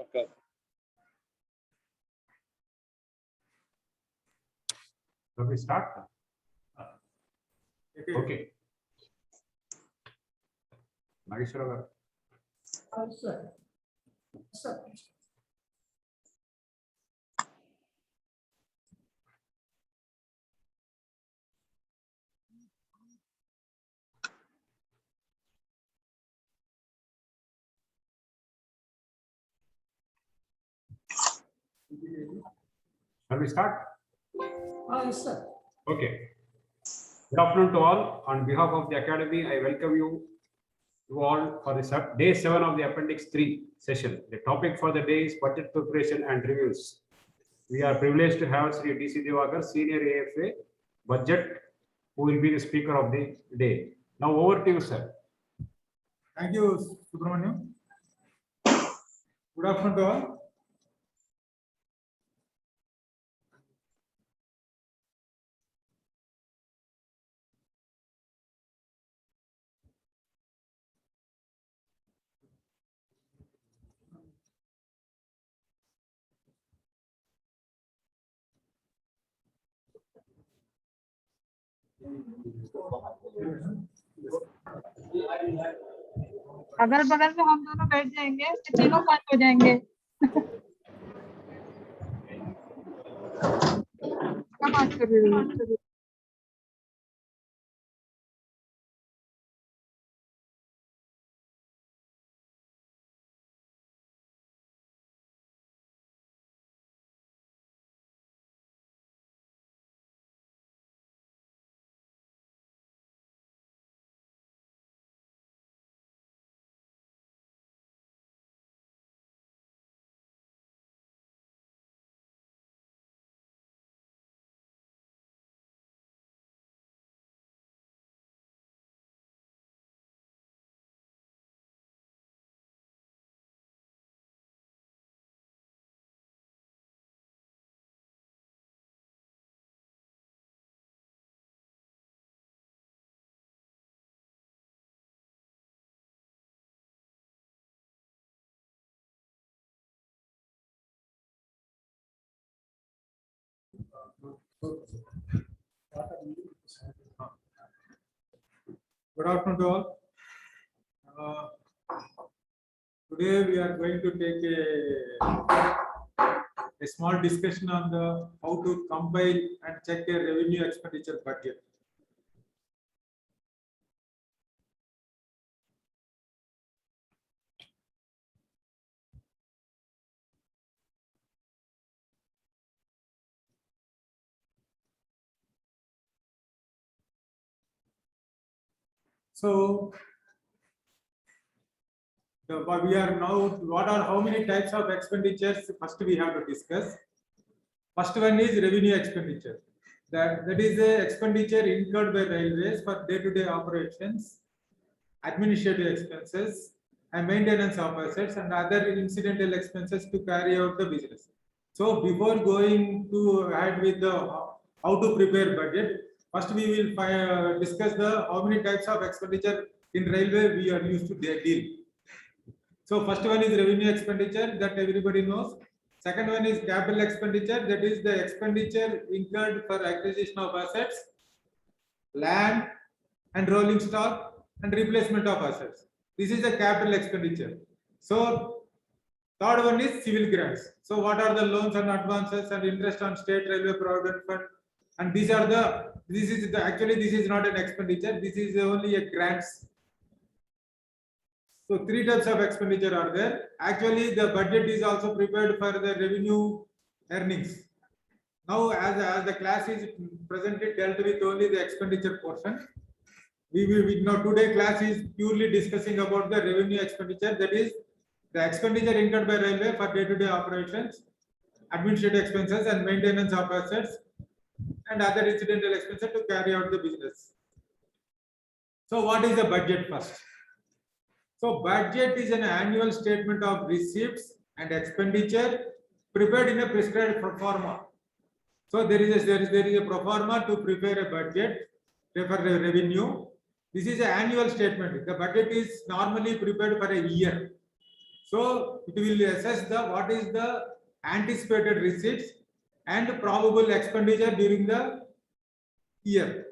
Okay. So we start. Okay. Nageshwara garu. Sir. Shall we start? Yes, sir. Okay. Good afternoon to all. On behalf of the Academy, I welcome you all for the day 7 of the Appendix 3 session. The topic for the day is budget preparation and reviews. We are privileged to have Sri D.C. Divakar, Senior AFA, Budget, who will be the speaker of the day. Now over to you, sir. Thank you, Subramaniam. Good afternoon to all. अगल बगल में हम दोनों बैठ जाएंगे तो तीनों पास हो जाएंगे। क्या बात कर रही हो? Good afternoon to all. Today we are going to take a small discussion on the how to compile and check a revenue expenditure budget. So we are now, how many types of expenditures? First we have to discuss. First one is revenue expenditure. That is the expenditure incurred by railways for day-to-day operations, administrative expenses, and maintenance of assets and other incidental expenses to carry out the business. So before going to add with the how to prepare budget, first we will discuss the how many types of expenditure in railway we are used to deal. So first one is revenue expenditure that everybody knows. Second one is capital expenditure, that is the expenditure incurred for acquisition of assets, land and rolling stock and replacement of assets. This is the capital expenditure. So third one is civil grants. So what are the loans and advances and interest on state railway provident fund? And these are actually this is not an expenditure. This is only a grants. So three types of expenditure are there. Actually, the budget is also prepared for the revenue earnings. Now, as the class is presently dealt with only the expenditure portion, we now today class is purely discussing about the revenue expenditure, that is the expenditure incurred by railway for day-to-day operations, administrative expenses and maintenance of assets and other incidental expenses to carry out the business. So what is the budget first? So budget is an annual statement of receipts and expenditure prepared in a prescribed pro forma. So there is a pro forma to prepare a budget for the revenue. This is an annual statement. The budget is normally prepared for a year. So it will assess what is the anticipated receipts and probable expenditure during the year.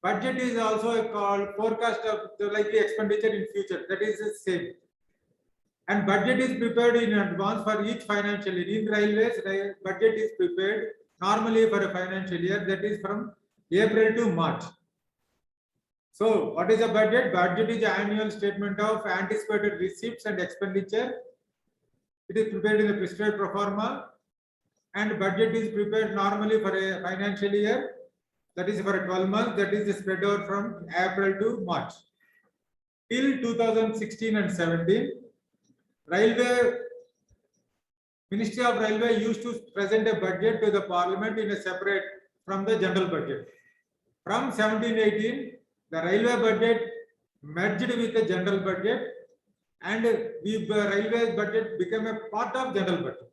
Budget is also called forecast of the likely expenditure in future. That is the same. And budget is prepared in advance for each financial year. In railways, budget is prepared normally for a financial year, that is from April to March. So what is a budget? Budget is an annual statement of anticipated receipts and expenditure. It is prepared in the prescribed pro forma, and budget is prepared normally for a financial year, that is for a 12 months, that is spread out from April to March. Till 2016 and 17, Ministry of Railway used to present a budget to the Parliament in a separate from the general budget. From 17-18, the railway budget merged with the general budget, and the railway budget became a part of general budget.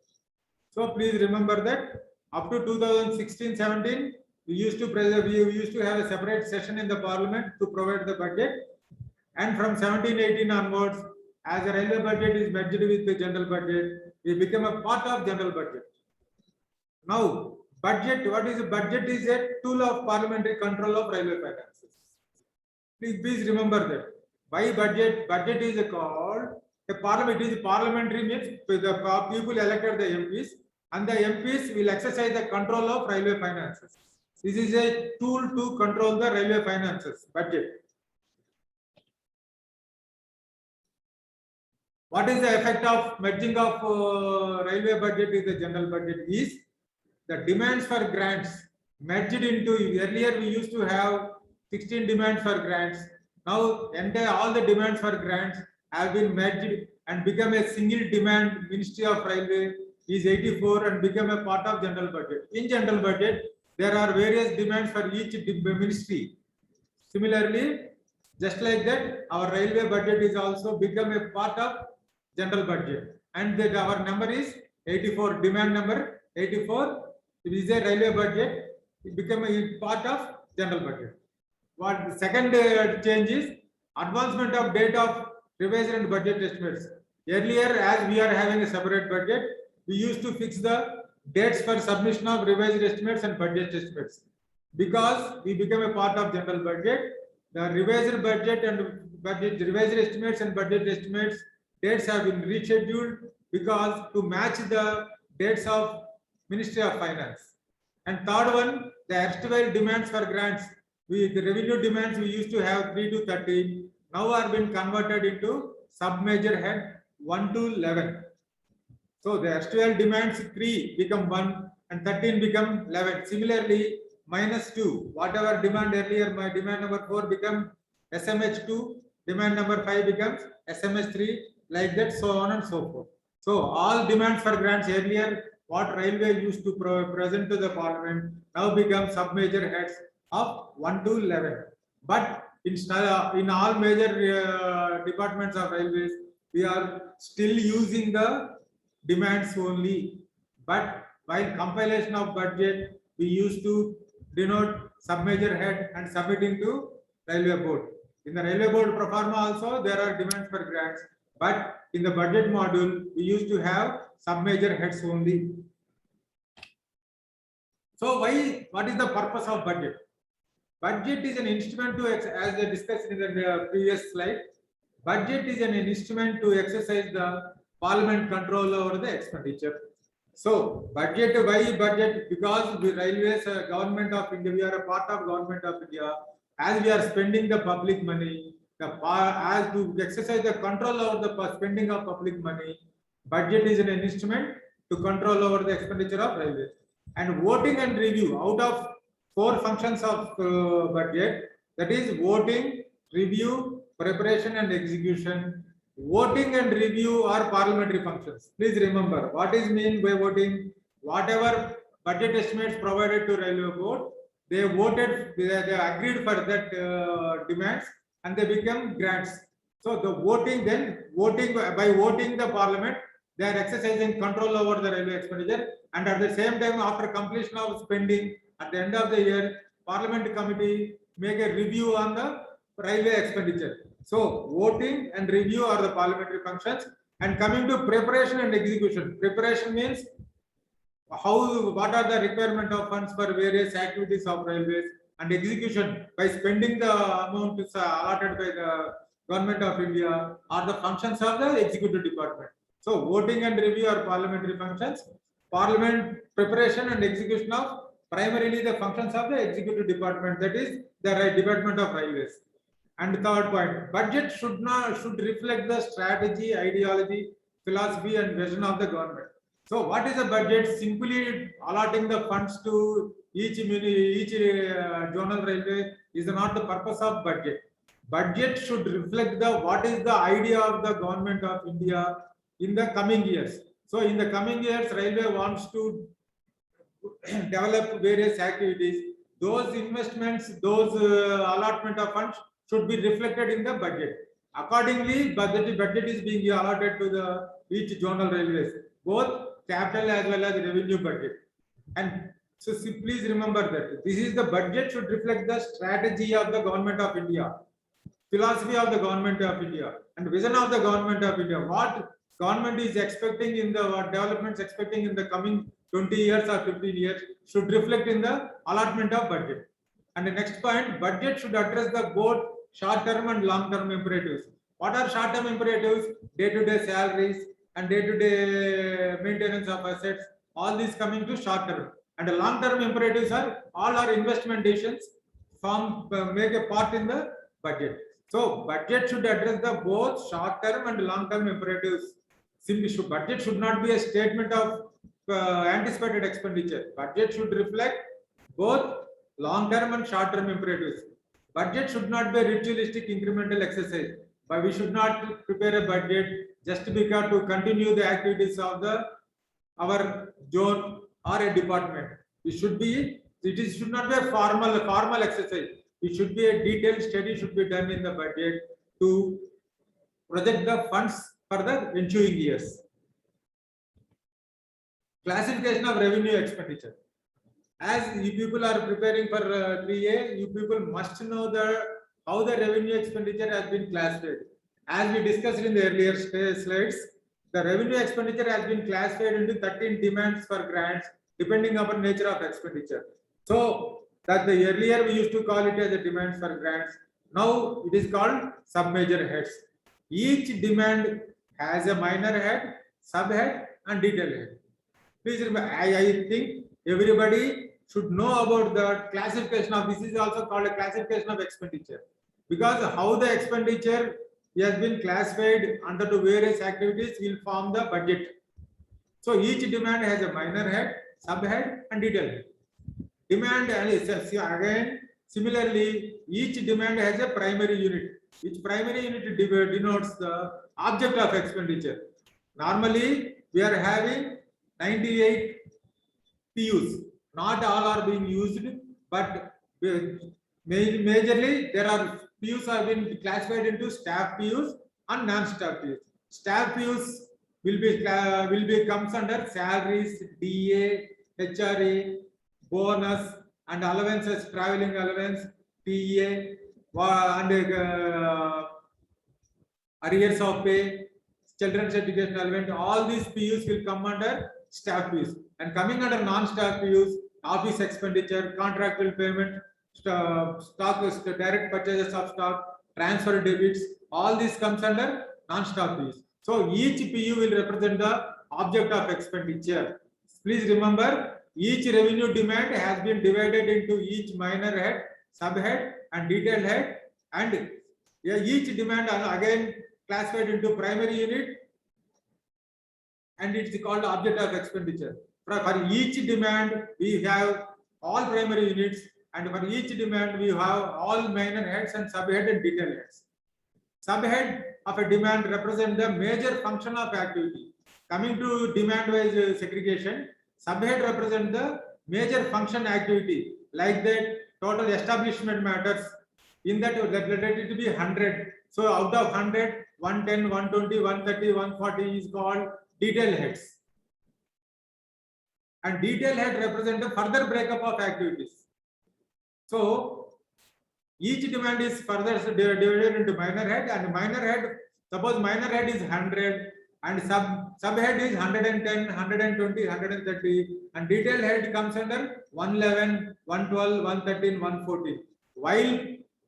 So please remember that up to 2016-17, we used to have a separate session in the Parliament to provide the budget, and from 17-18 onwards, as the railway budget is merged with the general budget, we become a part of general budget. Now, budget, what is a budget? Is a tool of parliamentary control of railway finances. Please remember that. Why budget? Budget is called a parliament. It is parliamentary, means the people elected the MPs, and the MPs will exercise the control of railway finances. This is a tool to control the railway finances, budget. What is the effect of merging of railway budget with the general budget? Is the demands for grants merged into, earlier we used to have 16 demands for grants. Now all the demands for grants have been merged and become a single demand. Ministry of Railway is 84 and become a part of general budget. In general budget, there are various demands for each ministry. Similarly, just like that, our railway budget is also become a part of general budget, and our number is 84, demand number 84. It is a railway budget. It become a part of general budget. What the second change is advancement of date of revised and budget estimates. Earlier, as we are having a separate budget, we used to fix the dates for submission of revised estimates and budget estimates. Because we become a part of general budget, the revised budget and revised estimates and budget estimates dates have been rescheduled because to match the dates of Ministry of Finance. And third one, the erstwhile demands for grants. The revenue demands we used to have 3 to 13 now are been converted into sub-major head 1 to 11. So the erstwhile demands 3 become 1 and 13 become 11. Similarly, -2, whatever demand earlier, my demand number 4 become SMH2, demand number 5 becomes SMH3, like that, so on and so forth. So all demands for grants earlier, what railway used to present to the parliament, now become sub-major heads of 1 to 11. But in all major departments of railways, we are still using the demands only. But while compilation of budget, we used to denote sub-major head and submitting to railway board. In the railway board pro forma also, there are demands for grants. But in the budget module, we used to have sub-major heads only. So what is the purpose of budget? Budget is an instrument to, as I discussed in the previous slide, budget is an instrument to exercise the parliament control over the expenditure. So budget, why budget? Because the railways, government of India, we are a part of government of India. As we are spending the public money, as to exercise the control over the spending of public money, budget is an instrument to control over the expenditure of railways. And voting and review, out of 4 functions of budget, that is voting, review, preparation and execution. Voting and review are parliamentary functions. Please remember what is meant by voting. Whatever budget estimates provided to railway board, they voted, they agreed for that demands, and they become grants. So the voting, by voting the parliament, they are exercising control over the railway expenditure, and at the same time, after completion of spending, at the end of the year, parliament committee make a review on the railway expenditure. So voting and review are the parliamentary functions. And coming to preparation and execution, preparation means what are the requirement of funds for various activities of railways, and execution by spending the amount allotted by the government of India are the functions of the executive department. So voting and review are parliamentary functions. Parliament preparation and execution of primarily the functions of the executive department, that is the department of railways. And third point, budget should reflect the strategy, ideology, philosophy and vision of the government. So what is a budget? Simply allotting the funds to each zonal railway is not the purpose of budget. Budget should reflect what is the idea of the government of India in the coming years. So in the coming years, railway wants to develop various activities. Those investments, those allotment of funds should be reflected in the budget. Accordingly, budget is being allotted to each zonal railways, both capital as well as revenue budget. And so please remember that this is the budget should reflect the strategy of the government of India, philosophy of the government of India, and vision of the government of India. What government is expecting in what developments expecting in the coming 20 years or 15 years should reflect in the allotment of budget. And the next point, budget should address the both short-term and long-term imperatives. What are short-term imperatives? Day-to-day salaries and day-to-day maintenance of assets, all these coming to short-term. And the long-term imperatives are all our investment decisions make a part in the budget. So budget should address the both short-term and long-term imperatives. Simply, budget should not be a statement of anticipated expenditure. Budget should reflect both long-term and short-term imperatives. Budget should not be a ritualistic incremental exercise, but we should not prepare a budget just because to continue the activities of our zone or a department. It should not be a formal exercise. It should be a detailed study should be done in the budget to project the funds for the ensuing years. Classification of revenue expenditure. As you people are preparing for 3A, you people must know how the revenue expenditure has been classified. As we discussed in the earlier slides, the revenue expenditure has been classified into 13 demands for grants depending upon nature of expenditure. So that the earlier we used to call it as a demands for grants. Now it is called sub-major heads. Each demand has a minor head, sub-head and detail head. Please remember, I think everybody should know about the classification of this is also called a classification of expenditure, because how the expenditure has been classified under the various activities will form the budget. So each demand has a minor head, sub head and detail head. Demand again Similarly, each demand has a primary unit. Each primary unit denotes the object of expenditure. Normally, we are having 98 PUs. Not all are being used, but majorly there are PUs have been classified into staff PUs and non-staff PUs. Staff PUs will be comes under salaries, DA, HRA, bonus, and allowances, traveling allowance, PA, and arrears of pay, children's education allowance. All these PUs will come under staff PUs, and coming under non-staff PUs, office expenditure, contractual payment, stock, direct purchases of stock, transfer debits. All this comes under non-staff PUs. So each PU will represent the object of expenditure. Please remember, each revenue demand has been divided into each minor head, subhead, and detailed head, and each demand again classified into primary unit, and it's called object of expenditure. For each demand, we have all primary units, and for each demand, we have all minor heads and subhead and detailed heads. Subhead of a demand represent the major function of activity. Coming to demand-wise segregation, subhead represent the major function activity, like that total establishment matters. In that, let it to be 100. So out of 100, 110, 120, 130, 140 is called detail heads. And detail head represent the further breakup of activities. So each demand is further divided into minor head, and minor head, suppose minor head is 100 and subhead is 110, 120, 130, and detail head comes under 111, 112, 113, 114. While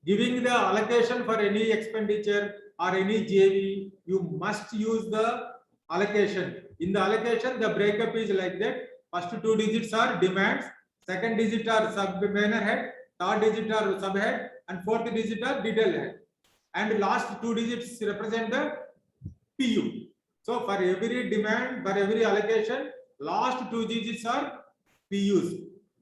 giving the allocation for any expenditure or any JV, you must use the allocation. In the allocation, the breakup is like that. First two digits are demands, second digit are minor head, third digit are subhead, and fourth digit are detail head. And last two digits represent the PU. So for every demand, for every allocation, last two digits are PUs,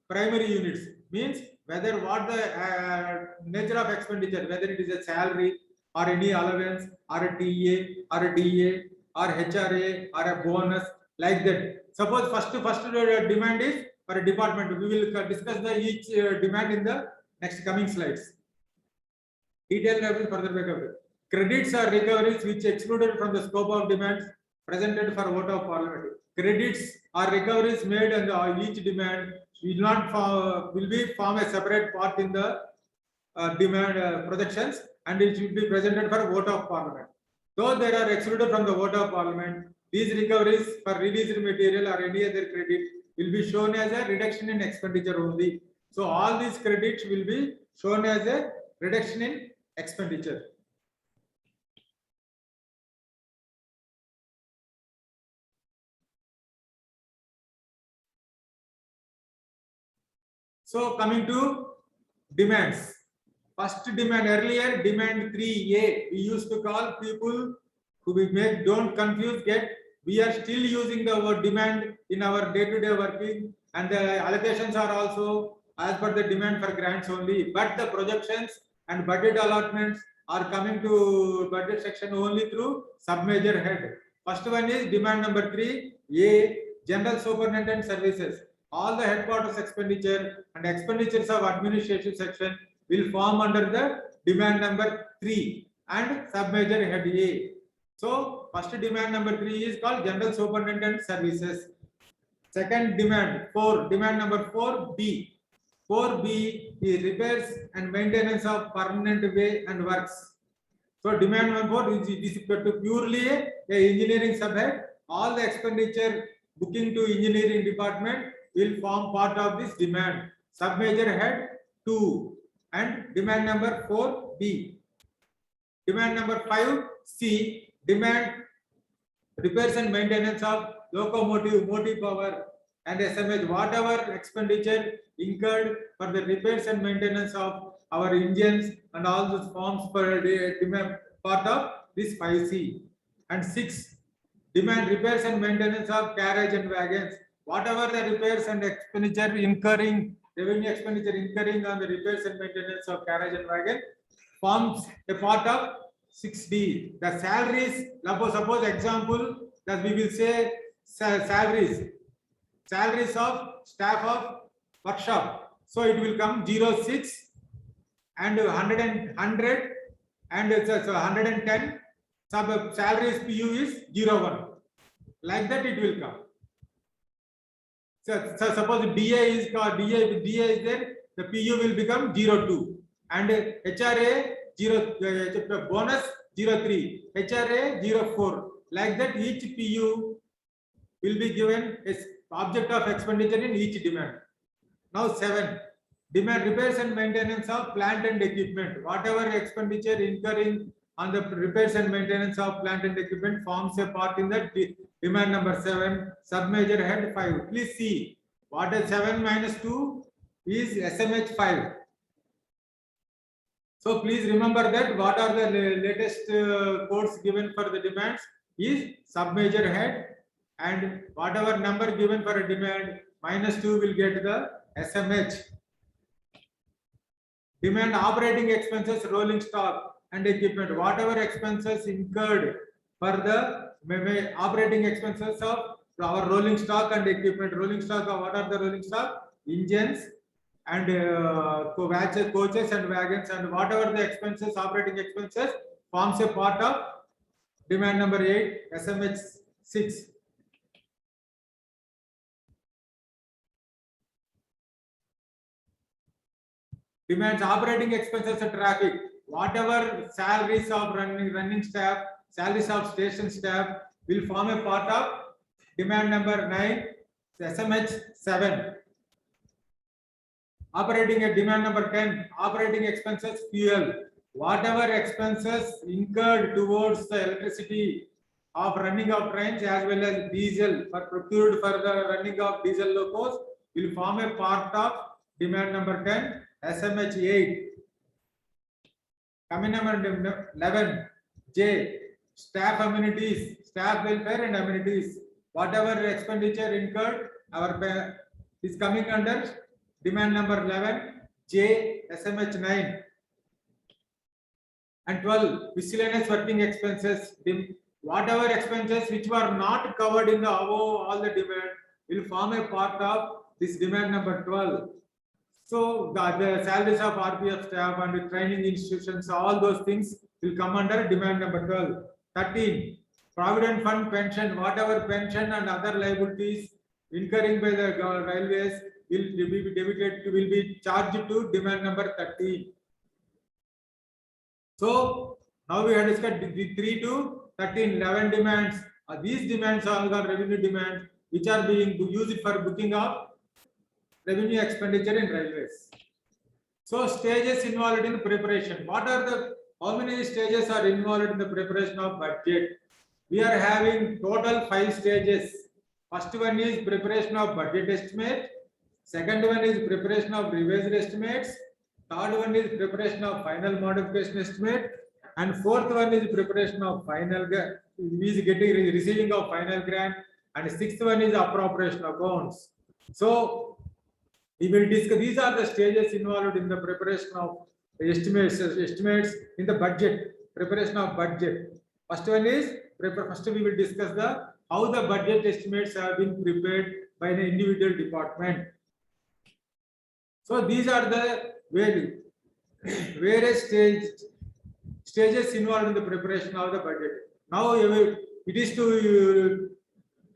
primary units. Means whether what the nature of expenditure, whether it is a salary or any allowance or a TA or a DA or HRA or a bonus, like that. Suppose first demand is for a department. We will discuss the each demand in the next coming slides. Detailed level further backup. Credits are recoveries which excluded from the scope of demands presented for vote of parliament. Credits are recoveries made on each demand will not form a separate part in the demand projections, and it should be presented for vote of parliament. Though they are excluded from the vote of parliament, these recoveries for released material or any other credit will be shown as a reduction in expenditure only. So all these credits will be shown as a reduction in expenditure. So coming to demands. First demand, earlier demand 3A, we used to call people who we make, don't confuse, we are still using the word demand in our day-to-day working, and the allocations are also as per the demand for grants only, but the projections and budget allotments are coming to budget section only through sub-major head. First one is demand number 3A, general superintendent services. All the headquarters expenditure and expenditures of administration section will form under the demand number 3 and sub-major head A. So first demand number 3 is called general superintendent services. Second demand 4, demand number 4B. 4B is repairs and maintenance of permanent way and works. So demand number 4 is purely a engineering subhead. All the expenditure booking to engineering department will form part of this demand. Sub-major head 2 and demand number 4B. Demand number 5C, demand repairs and maintenance of locomotive, motive power and SMH, whatever expenditure incurred for the repairs and maintenance of our engines and all those forms for demand part of this 5C. And 6, demand repairs and maintenance of carriage and wagons. Whatever the repairs and expenditure incurring revenue expenditure incurring on the repairs and maintenance of carriage and wagon forms a part of 6D. The salaries, suppose example that we will say salaries of staff of workshop. So it will come 06 and 100 and it's 110. Sub salaries PU is 01. Like that it will come. So suppose DA is there, the PU will become 02 and HRA 0 bonus 03, HRA 04. Like that each PU will be given as object of expenditure in each demand. Now 7. Demand repairs and maintenance of plant and equipment. Whatever expenditure incurring on the repairs and maintenance of plant and equipment forms a part in the demand number 7, submajor head 5. Please see what is 7 minus 2 is SMH 5. So please remember that what are the latest codes given for the demands is submajor head, and whatever number given for a demand minus 2 will get the SMH. Demand operating expenses, rolling stock and equipment. Whatever expenses incurred for the operating expenses of our rolling stock and equipment. Rolling stock, what are the rolling stock? Engines and coaches and wagons, and whatever the expenses, operating expenses forms a part of demand number 8, SMH 6. Demands operating expenses of traffic. Whatever salaries of running staff, salaries of station staff will form a part of demand number 9, SMH 7. Operating at demand number 10, operating expenses fuel. Whatever expenses incurred towards the electricity of running of trains as well as diesel for procured for the running of diesel locos will form a part of demand number 10, SMH 8. Coming number 11, J, staff amenities, staff welfare and amenities. Whatever expenditure incurred is coming under demand number 11, J, SMH 9. And 12, miscellaneous working expenses. Whatever expenses which were not covered in the above all the demand will form a part of this demand number 12. So the salaries of RPF staff and training institutions, all those things will come under demand number 12. 13, provident fund pension. Whatever pension and other liabilities incurring by the railways will be debited, will be charged to demand number 13. So now we have discussed the 3 to 13, 11 demands. These demands are the revenue demands which are being used for booking of revenue expenditure in railways. So stages involved in preparation. What are the, how many stages are involved in the preparation of budget? We are having total 5 stages. First one is preparation of budget estimate. Second one is preparation of revised estimates. Third one is preparation of final modification estimate. And fourth one is preparation of final, receiving of final grant. And sixth one is appropriation accounts. So we will discuss, these are the stages involved in the preparation of estimates in the budget, preparation of budget. First one is, first we will discuss the how the budget estimates have been prepared by the individual department. So these are the various stages involved in the preparation of the budget. Now it is to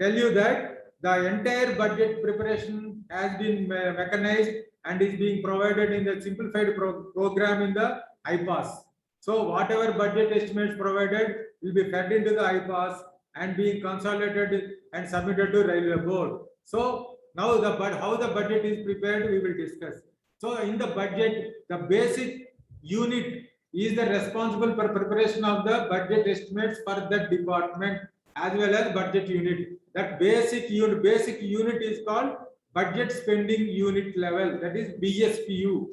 tell you that the entire budget preparation has been mechanized and is being provided in the simplified program in the IPAS. So whatever budget estimates provided will be fed into the IPAS and being consolidated and submitted to railway board. So now how the budget is prepared we will discuss. So in the budget, the basic unit is the responsible for preparation of the budget estimates for that department as well as budget unit. That basic unit is called budget spending unit level, that is BSPU.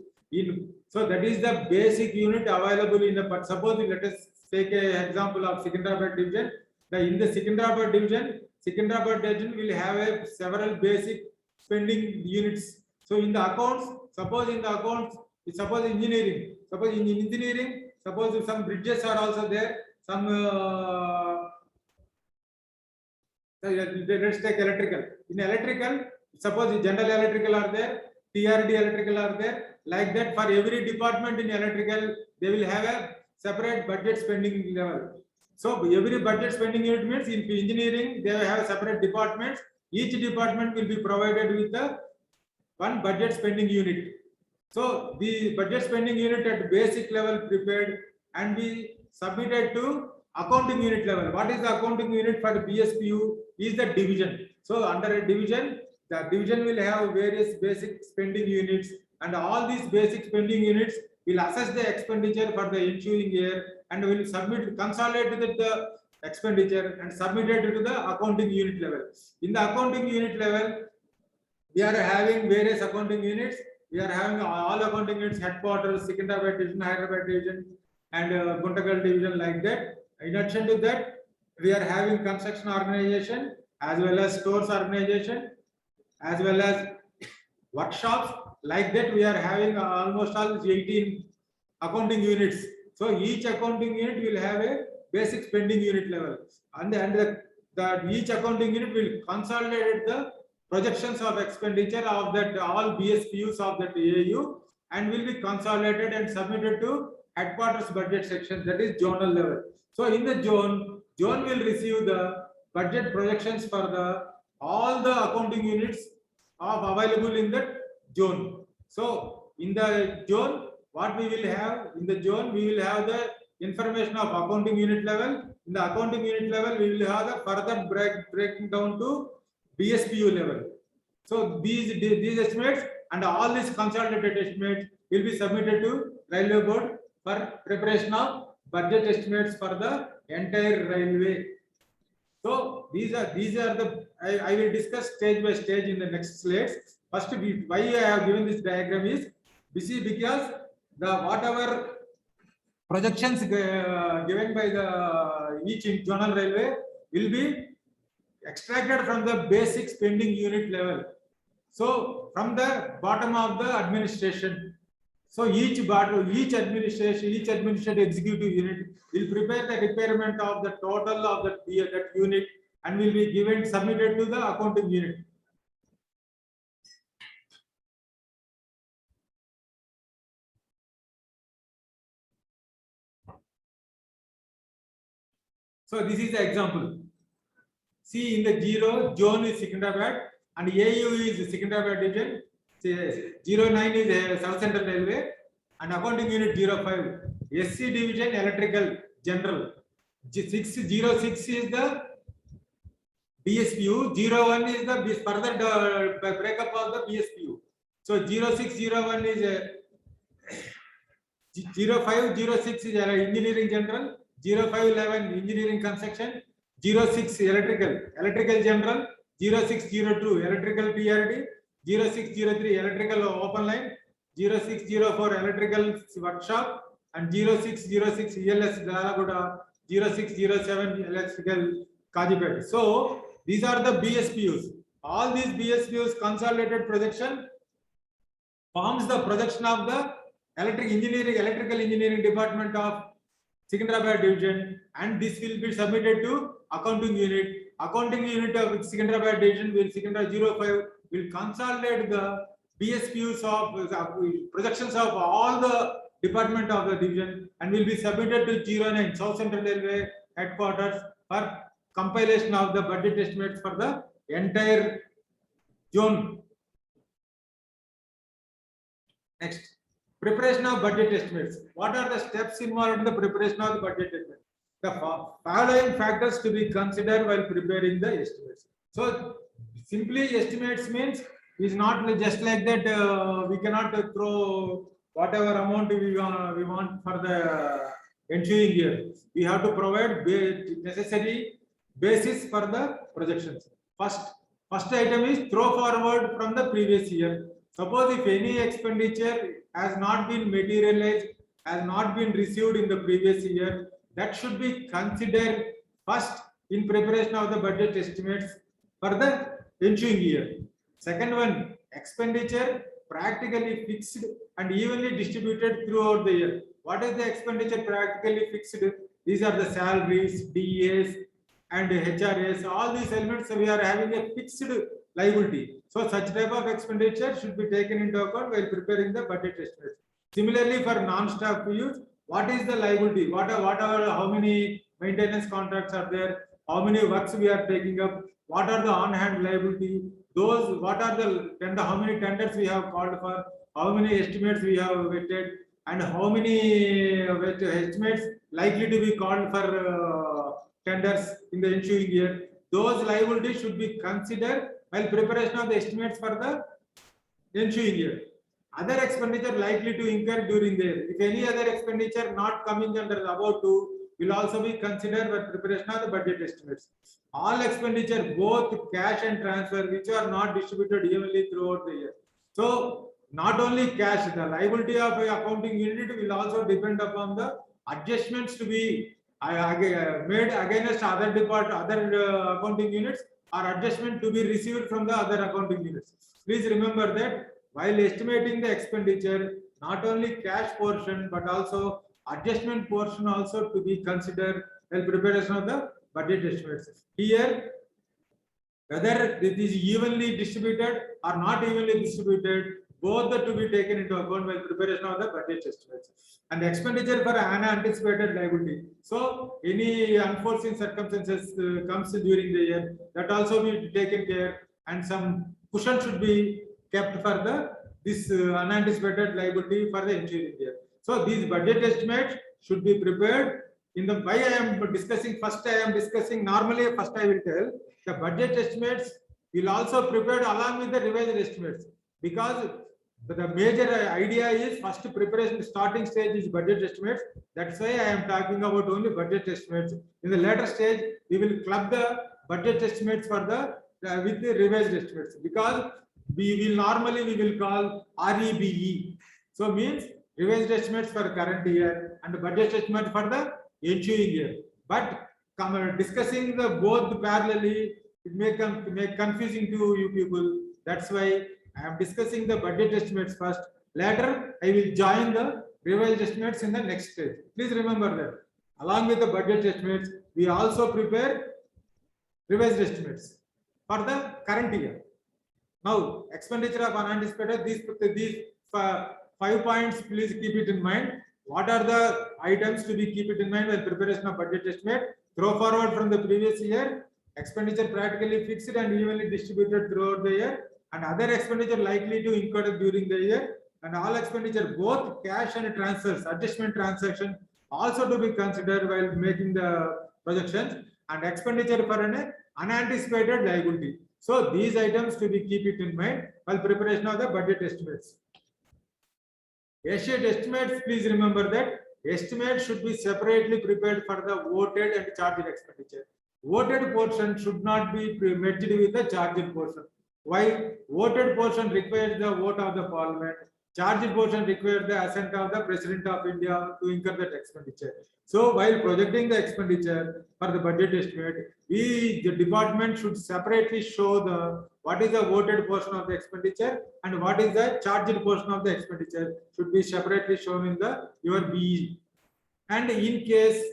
So that is the basic unit available in the, suppose let us take an example of Secunderabad division. In the Secunderabad division will have several basic spending units So in the accounts, suppose engineering, suppose some bridges are also there, some let's take electrical. In electrical, suppose general electrical are there, TRD electrical are there. Like that, for every department in electrical, they will have a separate budget spending level. So every budget spending unit means in engineering, they will have separate departments. Each department will be provided with the one budget spending unit. So the budget spending unit at basic level prepared and be submitted to accounting unit level. What is the accounting unit for the BSPU? Is the division. So under a division, the division will have various basic spending units, and all these basic spending units will assess the expenditure for the ensuing year and will submit, consolidate the expenditure and submit it to the accounting unit level. In the accounting unit level, we are having various accounting units. We are having all accounting units, headquarters, Secunderabad division, Hyderabad division, and Guntakal division, like that. In addition to that, we are having construction organization as well as stores organization, as well as workshops. Like that, we are having almost all 18 accounting units. So each accounting unit will have a basic spending unit level, and each accounting unit will consolidate the projections of expenditure of that all BSPUs of that AU and will be consolidated and submitted to headquarters budget section, that is zonal level. So in the zone will receive the budget projections for the all the accounting units of available in that zone. So in the zone, what we will have in the zone, we will have the information of accounting unit level. In the accounting unit level, we will have the further breaking down to BSPU level. So these estimates and all these consolidated estimates will be submitted to railway board for preparation of budget estimates for the entire railway. So these are the I will discuss stage by stage in the next slides. First, why I have given this diagram is because the whatever projections given by the each zonal railway will be extracted from the basic spending unit level. So from the bottom of the administration. So each administration, each administrative executive unit will prepare the requirement of the total of that unit and will be given submitted to the accounting unit. So this is the example. See, in the zone is Secunderabad and AU is Secunderabad division. 09 is South Central Railway and accounting unit 05. SC division electrical general. 606 is the BSPU. 01 is the further breakup of the BSPU. So 0601 is 0506 is engineering general. 0511 engineering construction. 06 electrical general. 0602 electrical TRD. 0603 electrical open line. 0604 electrical workshop and 0606 ELS Dalaguda, 0607 electrical Kajipet. So these are the BSPUs. All these BSPUs consolidated projection forms the projection of the electrical engineering department of Secunderabad division, and this will be submitted to accounting unit. Accounting unit of Secunderabad division will Secunderabad 05 will consolidate the BSPUs of projections of all the department of the division and will be submitted to 09 South Central Railway headquarters for compilation of the budget estimates for the entire zone. Next, preparation of budget estimates. What are the steps involved in the preparation of the budget estimates? The following factors to be considered while preparing the estimates. So simply estimates means is not just like that. We cannot throw whatever amount we want for the ensuing year. We have to provide necessary basis for the projections. First item is throw forward from the previous year. Suppose if any expenditure has not been materialized, has not been received in the previous year, that should be considered first in preparation of the budget estimates for the ensuing year. Second one, expenditure practically fixed and evenly distributed throughout the year. What is the expenditure practically fixed? These are the salaries, DAs, and HRAs. All these elements we are having a fixed liability. So such type of expenditure should be taken into account while preparing the budget estimates. Similarly, for non-staff use, what is the liability? How many maintenance contracts are there? How many works we are taking up? What are the on-hand liability? Those, what are the tender? How many tenders we have called for? How many estimates we have vetted? And how many estimates likely to be called for tenders in the ensuing year? Those liabilities should be considered while preparation of the estimates for the ensuing year. Other expenditure likely to incur during the year. If any other expenditure not coming under the above two will also be considered for preparation of the budget estimates. All expenditure, both cash and transfer, which are not distributed evenly throughout the year. So not only cash, the liability of a accounting unit will also depend upon the adjustments to be made against other accounting units or adjustment to be received from the other accounting units. Please remember that while estimating the expenditure, not only cash portion but also adjustment portion also to be considered while preparation of the budget estimates. Here, whether it is evenly distributed or not evenly distributed, both are to be taken into account while preparation of the budget estimates. And expenditure for unanticipated liability. So any unforeseen circumstances comes during the year, that also be taken care, and some cushion should be kept for this unanticipated liability for the ensuing year. So these budget estimates should be prepared. In the why I am discussing, first I am discussing, normally first I will tell the budget estimates will also prepared along with the revised estimates, because the major idea is first preparation, starting stage is budget estimates. That's why I am talking about only budget estimates. In the later stage, we will club the budget estimates for the with the revised estimates, because we will call REBE. So means revised estimates for current year and budget estimate for the ensuing year. But discussing the both parallelly, it may make confusing to you people. That's why I am discussing the budget estimates first. Later, I will join the revised estimates in the next stage. Please remember that. Along with the budget estimates, we also prepare revised estimates for the current year. Now, expenditure of unanticipated, these 5 points, please keep it in mind. What are the items to be keep it in mind when preparation of budget estimate? Throw forward from the previous year, expenditure practically fixed and evenly distributed throughout the year, and other expenditure likely to incur during the year, and all expenditure, both cash and transfers, adjustment transaction, also to be considered while making the projections, and expenditure for an unanticipated liability. So these items to be keep it in mind while preparation of the budget estimates. Estimates, please remember that estimates should be separately prepared for the voted and charged expenditure. Voted portion should not be merged with the charged portion. Why? Voted portion requires the vote of the parliament. Charged portion requires the assent of the President of India to incur that expenditure. So while projecting the expenditure for the budget estimate, the department should separately show the what is the voted portion of the expenditure and what is the charged portion of the expenditure should be separately shown in the your BE. And in case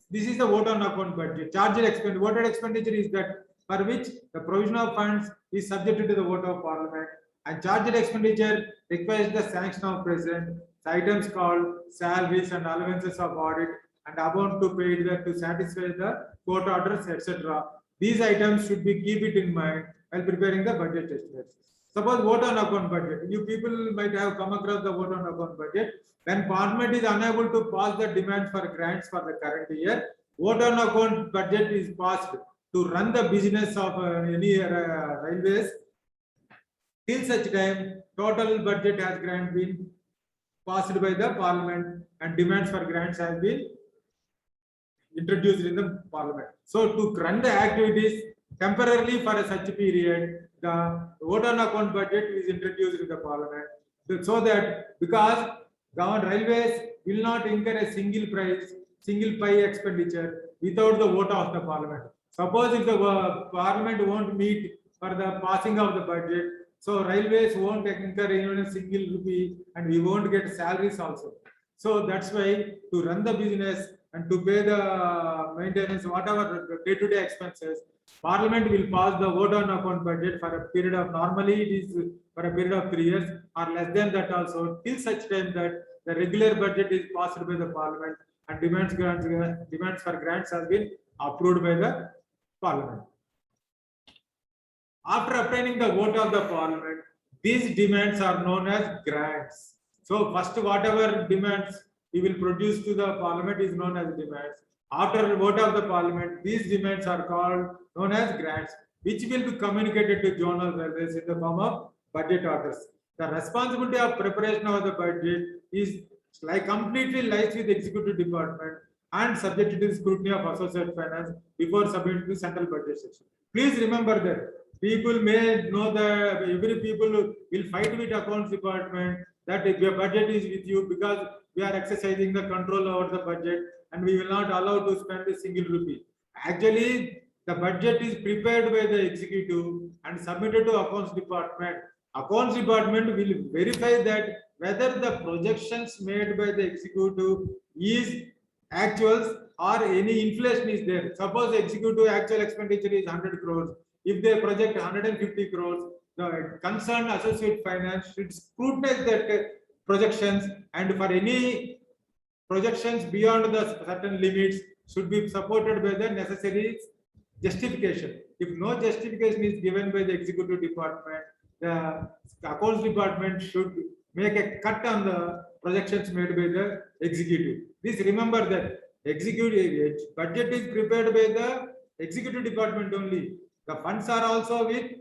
this is the vote on account budget, charged expenditure, voted expenditure is that for which the provision of funds is subjected to the vote of parliament, and charged expenditure requires the sanction of president. The items called salaries and allowances of audit and amount to pay to satisfy the court orders, etc. These items should be keep it in mind while preparing the budget estimates. Suppose vote on account budget. You people might have come across the vote on account budget. When parliament is unable to pass the demand for grants for the current year, vote on account budget is passed to run the business of any railways. Till such time, total budget has grant been passed by the parliament and demands for grants have been introduced in the parliament. So to run the activities temporarily for such a period, the vote on account budget is introduced in the parliament. So that because government railways will not incur a single pie expenditure without the vote of the parliament. Suppose if the parliament won't meet for the passing of the budget, So railways won't incur even a single rupee, and we won't get salaries also. So that's why to run the business and to pay the maintenance, whatever day-to-day expenses, Parliament will pass the vote on account budget for a period of, normally it is for a period of 3 years or less than that also, till such time that the regular budget is passed by the Parliament and demands for grants has been approved by the Parliament. After obtaining the vote of the Parliament, these demands are known as grants. So first whatever demands we will produce to the Parliament is known as demands. After the vote of the Parliament, these demands are called known as grants, which will be communicated to zonal railways in the form of budget orders. The responsibility of preparation of the budget is completely lies with the executive department and subject to the scrutiny of associate finance before submitting to central budget section. Please remember that people may know that every people will fight with accounts department that if your budget is with you because we are exercising the control over the budget and we will not allow to spend a single rupee. Actually, the budget is prepared by the executive and submitted to accounts department. Accounts department will verify that whether the projections made by the executive is actuals or any inflation is there. Suppose the executive actual expenditure is 100 crores. If they project 150 crores, the concerned associate finance should scrutinize that projections, and for any projections beyond the certain limits should be supported by the necessary justification. If no justification is given by the executive department, the accounts department should make a cut on the projections made by the executive. Please remember that executive budget is prepared by the executive department only. The funds are also with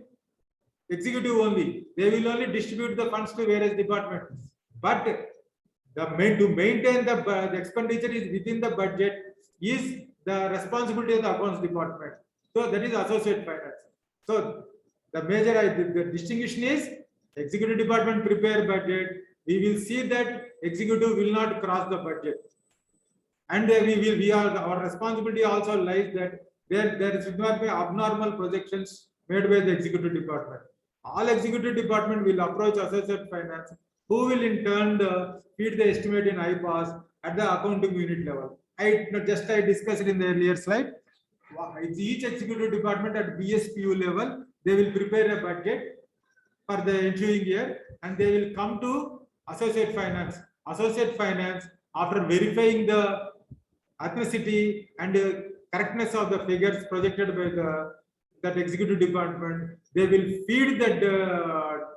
executive only. They will only distribute the funds to various departments. But to maintain the expenditure is within the budget is the responsibility of the accounts department. So that is associate finance. So the major the distinction is executive department prepare budget. We will see that executive will not cross the budget, and our responsibility also lies that there should not be abnormal projections made by the executive department. All executive department will approach associate finance, who will in turn feed the estimate in IPAS at the accounting unit level. I discussed in the earlier slide. Each executive department at BSPU level, they will prepare a budget for the ensuing year, and they will come to associate finance. Associate finance, after verifying the ethnicity and correctness of the figures projected by that executive department, they will feed that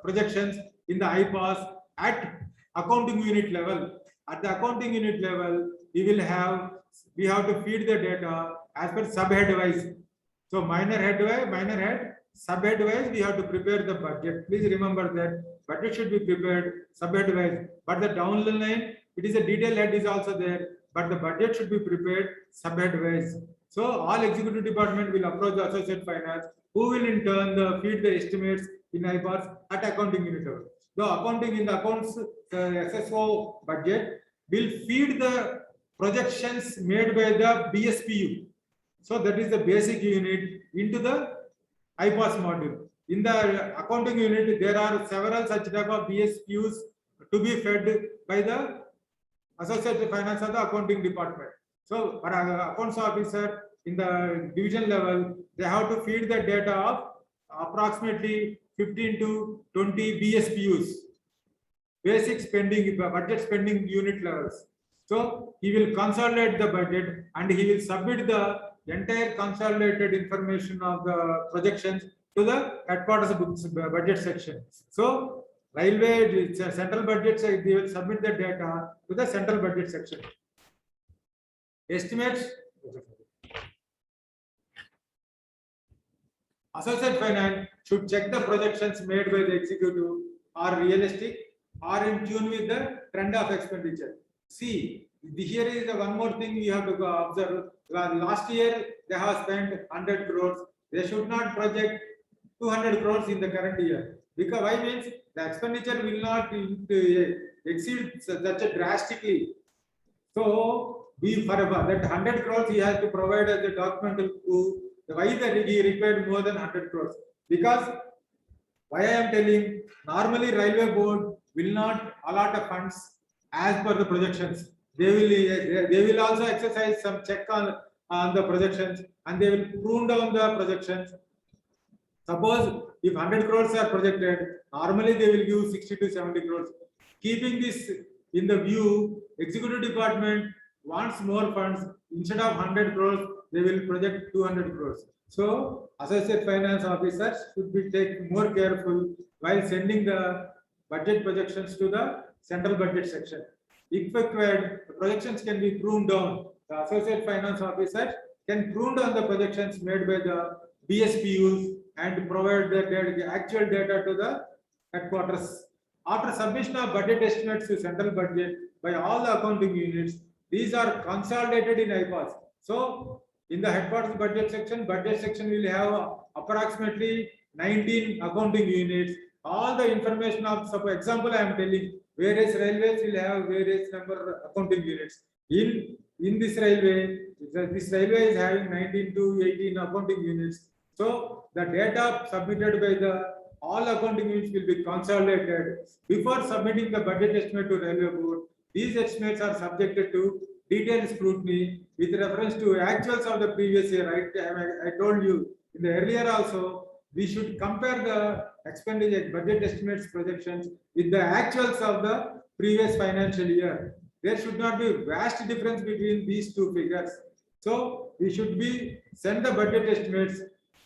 projections in the IPAS at accounting unit level. At the accounting unit level, we have to feed the data as per subhead wise. So minor head, subhead wise, we have to prepare the budget. Please remember that budget should be prepared subhead wise, but the down the line, it is a detailed head is also there, but the budget should be prepared subhead wise. So all executive department will approach the associate finance, who will in turn feed the estimates in IPAS at accounting unit level. The accounting in the accounts, the SSO budget will feed the projections made by the BSPU. So that is the basic unit into the IPAS module. In the accounting unit, there are several such type of BSPUs to be fed by the associate finance of the accounting department. So for accounts officer in the division level, they have to feed the data of approximately 15 to 20 BSPUs, basic spending, budget spending unit levels. So he will consolidate the budget and he will submit the entire consolidated information of the projections to the headquarters budget section. So railway central budget, they will submit the data to the central budget section. Estimates. Associate finance should check the projections made by the executive are realistic or in tune with the trend of expenditure. See, here is one more thing we have to observe. Last year they have spent 100 crores. They should not project 200 crores in the current year. Because why means the expenditure will not exceed such a drastically. So for that 100 crores he has to provide as a documental proof why he required more than 100 crores. Because Why I am telling? Normally, railway board will not allot the funds as per the projections. They will also exercise some check on the projections, and they will prune down the projections. Suppose if 100 crores are projected, normally they will give 60 to 70 crores. Keeping this in the view, executive department wants more funds. Instead of 100 crores, they will project 200 crores. So, associate finance officers should be take more careful while sending the budget projections to the central budget section. If required, the projections can be pruned down. The associate finance officer can prune down the projections made by the BSPUs and provide the actual data to the headquarters. After submission of budget estimates to central budget by all the accounting units, these are consolidated in IPAS. So, in the headquarters budget section will have approximately 19 accounting units. All the information of, for example, I am telling various railways will have various number of accounting units. In this railway is having 19 to 18 accounting units. So the data submitted by the all accounting units will be consolidated. Before submitting the budget estimate to railway board, these estimates are subjected to detailed scrutiny with reference to actuals of the previous year. I told you in the earlier also, we should compare the expenditure budget estimates projections with the actuals of the previous financial year. There should not be vast difference between these two figures. So we should be send the budget estimates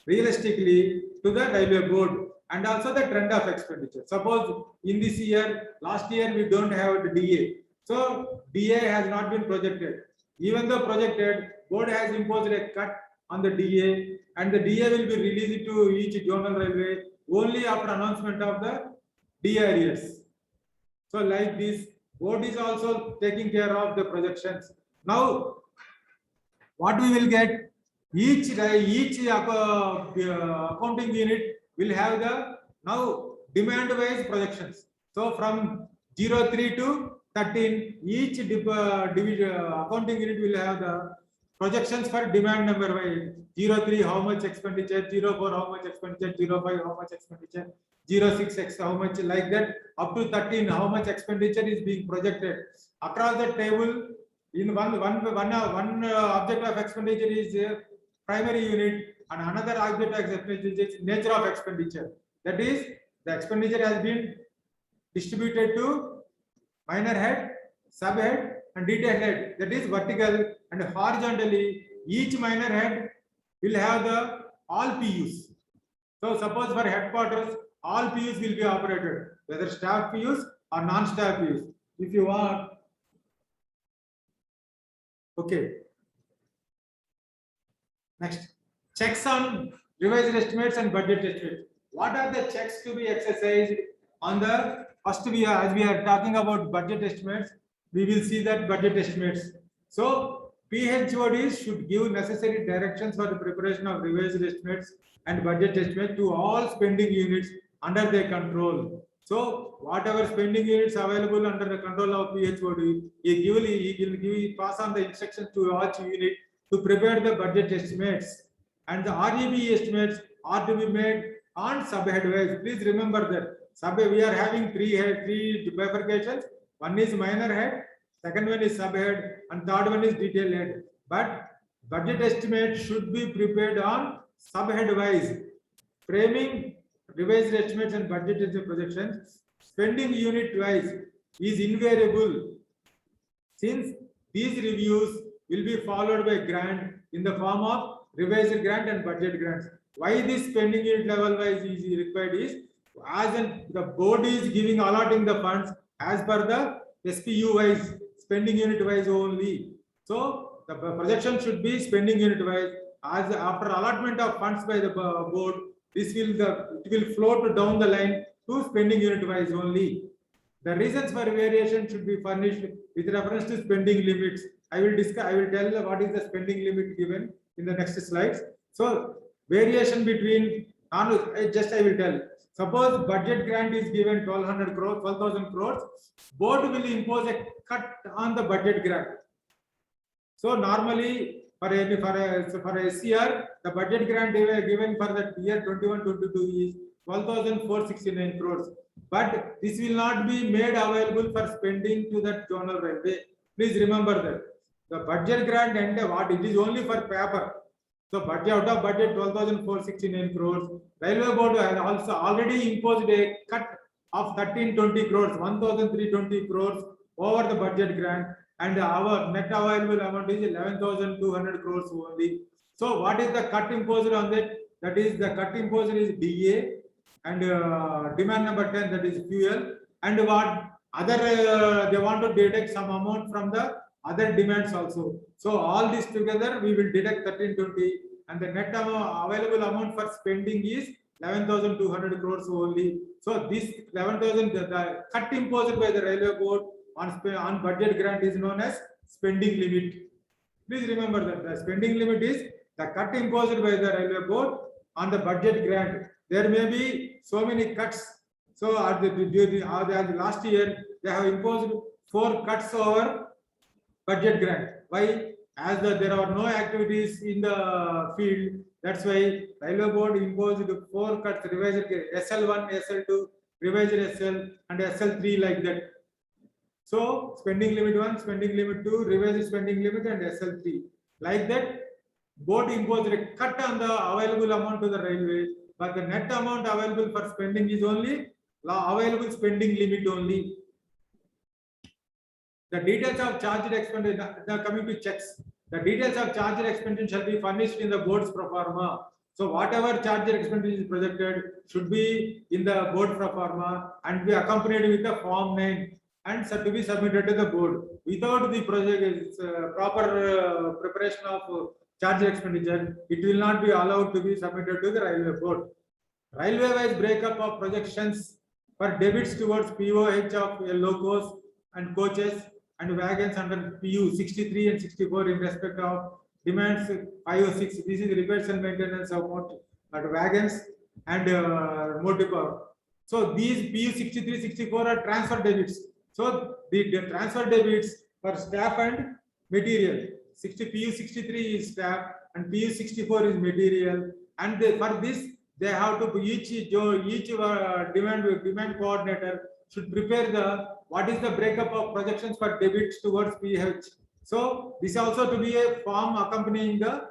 realistically to the railway board and also the trend of expenditure. Suppose in this year, last year we don't have the DA. So DA has not been projected. Even though projected, board has imposed a cut on the DA, and the DA will be released to each zonal railway only after announcement of the DA arrears. So like this, board is also taking care of the projections. Now, what we will get, each accounting unit will have the now demand wise projections. So from 03 to 13, each accounting unit will have the projections for demand number wise. 03 how much expenditure, 04 how much expenditure, 05 how much expenditure, 06 how much, like that, up to 13 how much expenditure is being projected. Across the table, in one object of expenditure is primary unit, and another object of expenditure is nature of expenditure. That is, the expenditure has been distributed to minor head, subhead, and detailed head. That is vertical, and horizontally each minor head will have the all PUs. So suppose for headquarters, all PUs will be operated, whether staff PUs or non-staff PUs. If you want, okay. Next, checks on revised estimates and budget estimates. What are the checks to be exercised on the first? As we are talking about budget estimates, we will see that budget estimates. So PHODs should give necessary directions for the preparation of revised estimates and budget estimates to all spending units under their control. So whatever spending units available under the control of PHOD, he will pass on the instructions to each unit to prepare the budget estimates, and the REB estimates are to be made on subhead wise. Please remember that we are having three bifurcations. One is minor head, second one is subhead, and third one is detail head. But budget estimate should be prepared on subhead wise. Framing revised estimates and budget projections spending unit wise is invariable, since these reviews will be followed by grant in the form of revised grant and budget grants. Why this spending unit level wise is required is, as in the board is giving allotting the funds as per the SPU wise, spending unit wise only. So the projection should be spending unit wise. As after allotment of funds by the board, this will it will float down the line to spending unit wise only. The reasons for variation should be furnished with reference to spending limits. I will tell what is the spending limit given in the next slides. So variation between, I will tell. Suppose budget grant is given 1200 crores, 12,000 crores, board will impose a cut on the budget grant. So normally for SCR, the budget grant given for the year 21-22 is 12,469 crores. But this will not be made available for spending to that zonal railway. Please remember that the budget grant and what it is only for paper. So budget out of budget 12,469 crores. Railway board has also already imposed a cut of 1320 crores, 1,320 crores over the budget grant, and our net available amount is 11,200 crores only. So what is the cut imposed on that? That is the cut imposed is DA and demand number 10, that is fuel, and what other they want to deduct some amount from the other demands also. So all this together we will deduct 1320, and the net available amount for spending is 11,200 crores only. So this 11,000, the cut imposed by the railway board on budget grant is known as spending limit. Please remember that the spending limit is the cut imposed by the railway board on the budget grant. There may be so many cuts. So at the last year they have imposed 4 cuts over budget grant. Why? As there are no activities in the field, that's why railway board imposed 4 cuts, revised SL1, SL2, revised SL and SL3 like that. So spending limit 1, spending limit 2, revised spending limit and SL3. Like that, board imposed a cut on the available amount to the railway, but the net amount available for spending is only available spending limit only. The details of charged expenditure, now coming to checks. The details of charged expenditure shall be furnished in the board's pro forma. So whatever charged expenditure is projected should be in the board pro forma and be accompanied with the form 9 and to be submitted to the board. Without the project proper preparation of charged expenditure, it will not be allowed to be submitted to the railway board. Railway-wise breakup of projections for debits towards POH of locos and coaches and wagons under PU 63 and 64 in respect of demands 506. This is repairs and maintenance of wagons and motive power. So these PU 63, 64 are transfer debits. So the transfer debits for staff and material. PU 63 is staff and PU 64 is material. And for this they have to each demand coordinator should prepare the what is the breakup of projections for debits towards PH. So this also to be a form accompanying the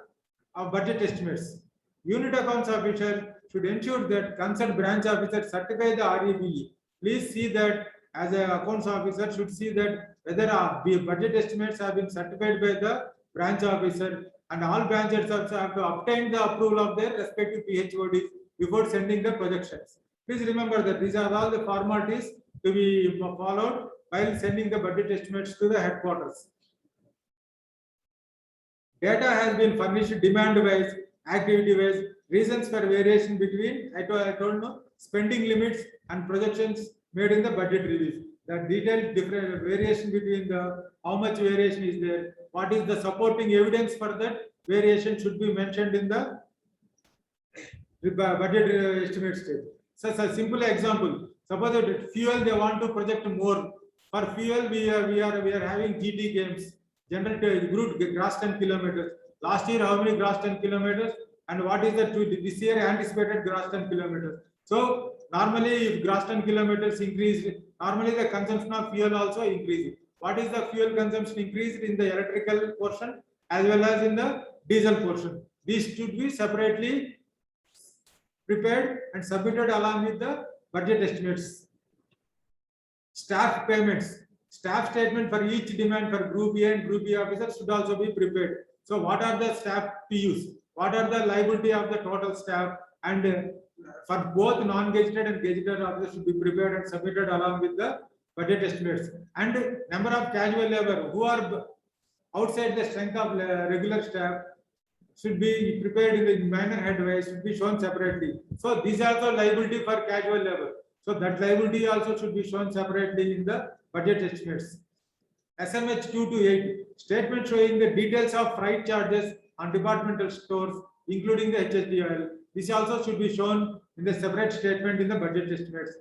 budget estimates. Unit accounts officer should ensure that concerned branch officer certify the REBE. Please see that as an accounts officer should see that whether budget estimates have been certified by the branch officer, and all branches also have to obtain the approval of their respective PHODs before sending the projections. Please remember that these are all the formalities to be followed while sending the budget estimates to the headquarters. Data has been furnished demand-wise, activity-wise, reasons for variation between, I told no, spending limits and projections made in the budget reviews. The detailed different variation between the how much variation is there, what is the supporting evidence for that variation should be mentioned in the budget estimate stage. So a simple example, suppose that fuel they want to project more. For fuel we are having GT games, general group gross 10 kilometers. Last year how many gross 10 kilometers and what is the this year anticipated gross 10 kilometers. So normally if gross 10 kilometers increased, normally the consumption of fuel also increases. What is the fuel consumption increased in the electrical portion as well as in the diesel portion? These should be separately prepared and submitted along with the budget estimates. Staff payments, staff statement for each demand for group A and group B officers should also be prepared. So what are the staff PUs? What are the liability of the total staff? And for both non-gazetted and gazetted officers should be prepared and submitted along with the budget estimates. And number of casual labor who are outside the strength of regular staff should be prepared in the minor headway, should be shown separately. So these are the liability for casual labor. So that liability also should be shown separately in the budget estimates. SMH 2 to 8, statement showing the details of freight charges on departmental stores, including the HSDL. This also should be shown in the separate statement in the budget estimates.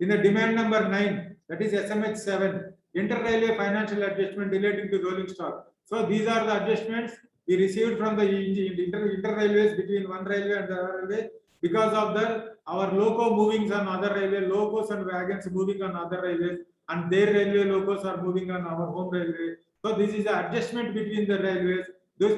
In the demand number 9, that is SMH 7, inter-railway financial adjustment relating to rolling stock. So these are the adjustments we received from the inter-railways between one railway and the other railway because of our loco moving on other railway, locos and wagons moving on other railways, and their railway locos are moving on our home railway. So this is the adjustment between the railways.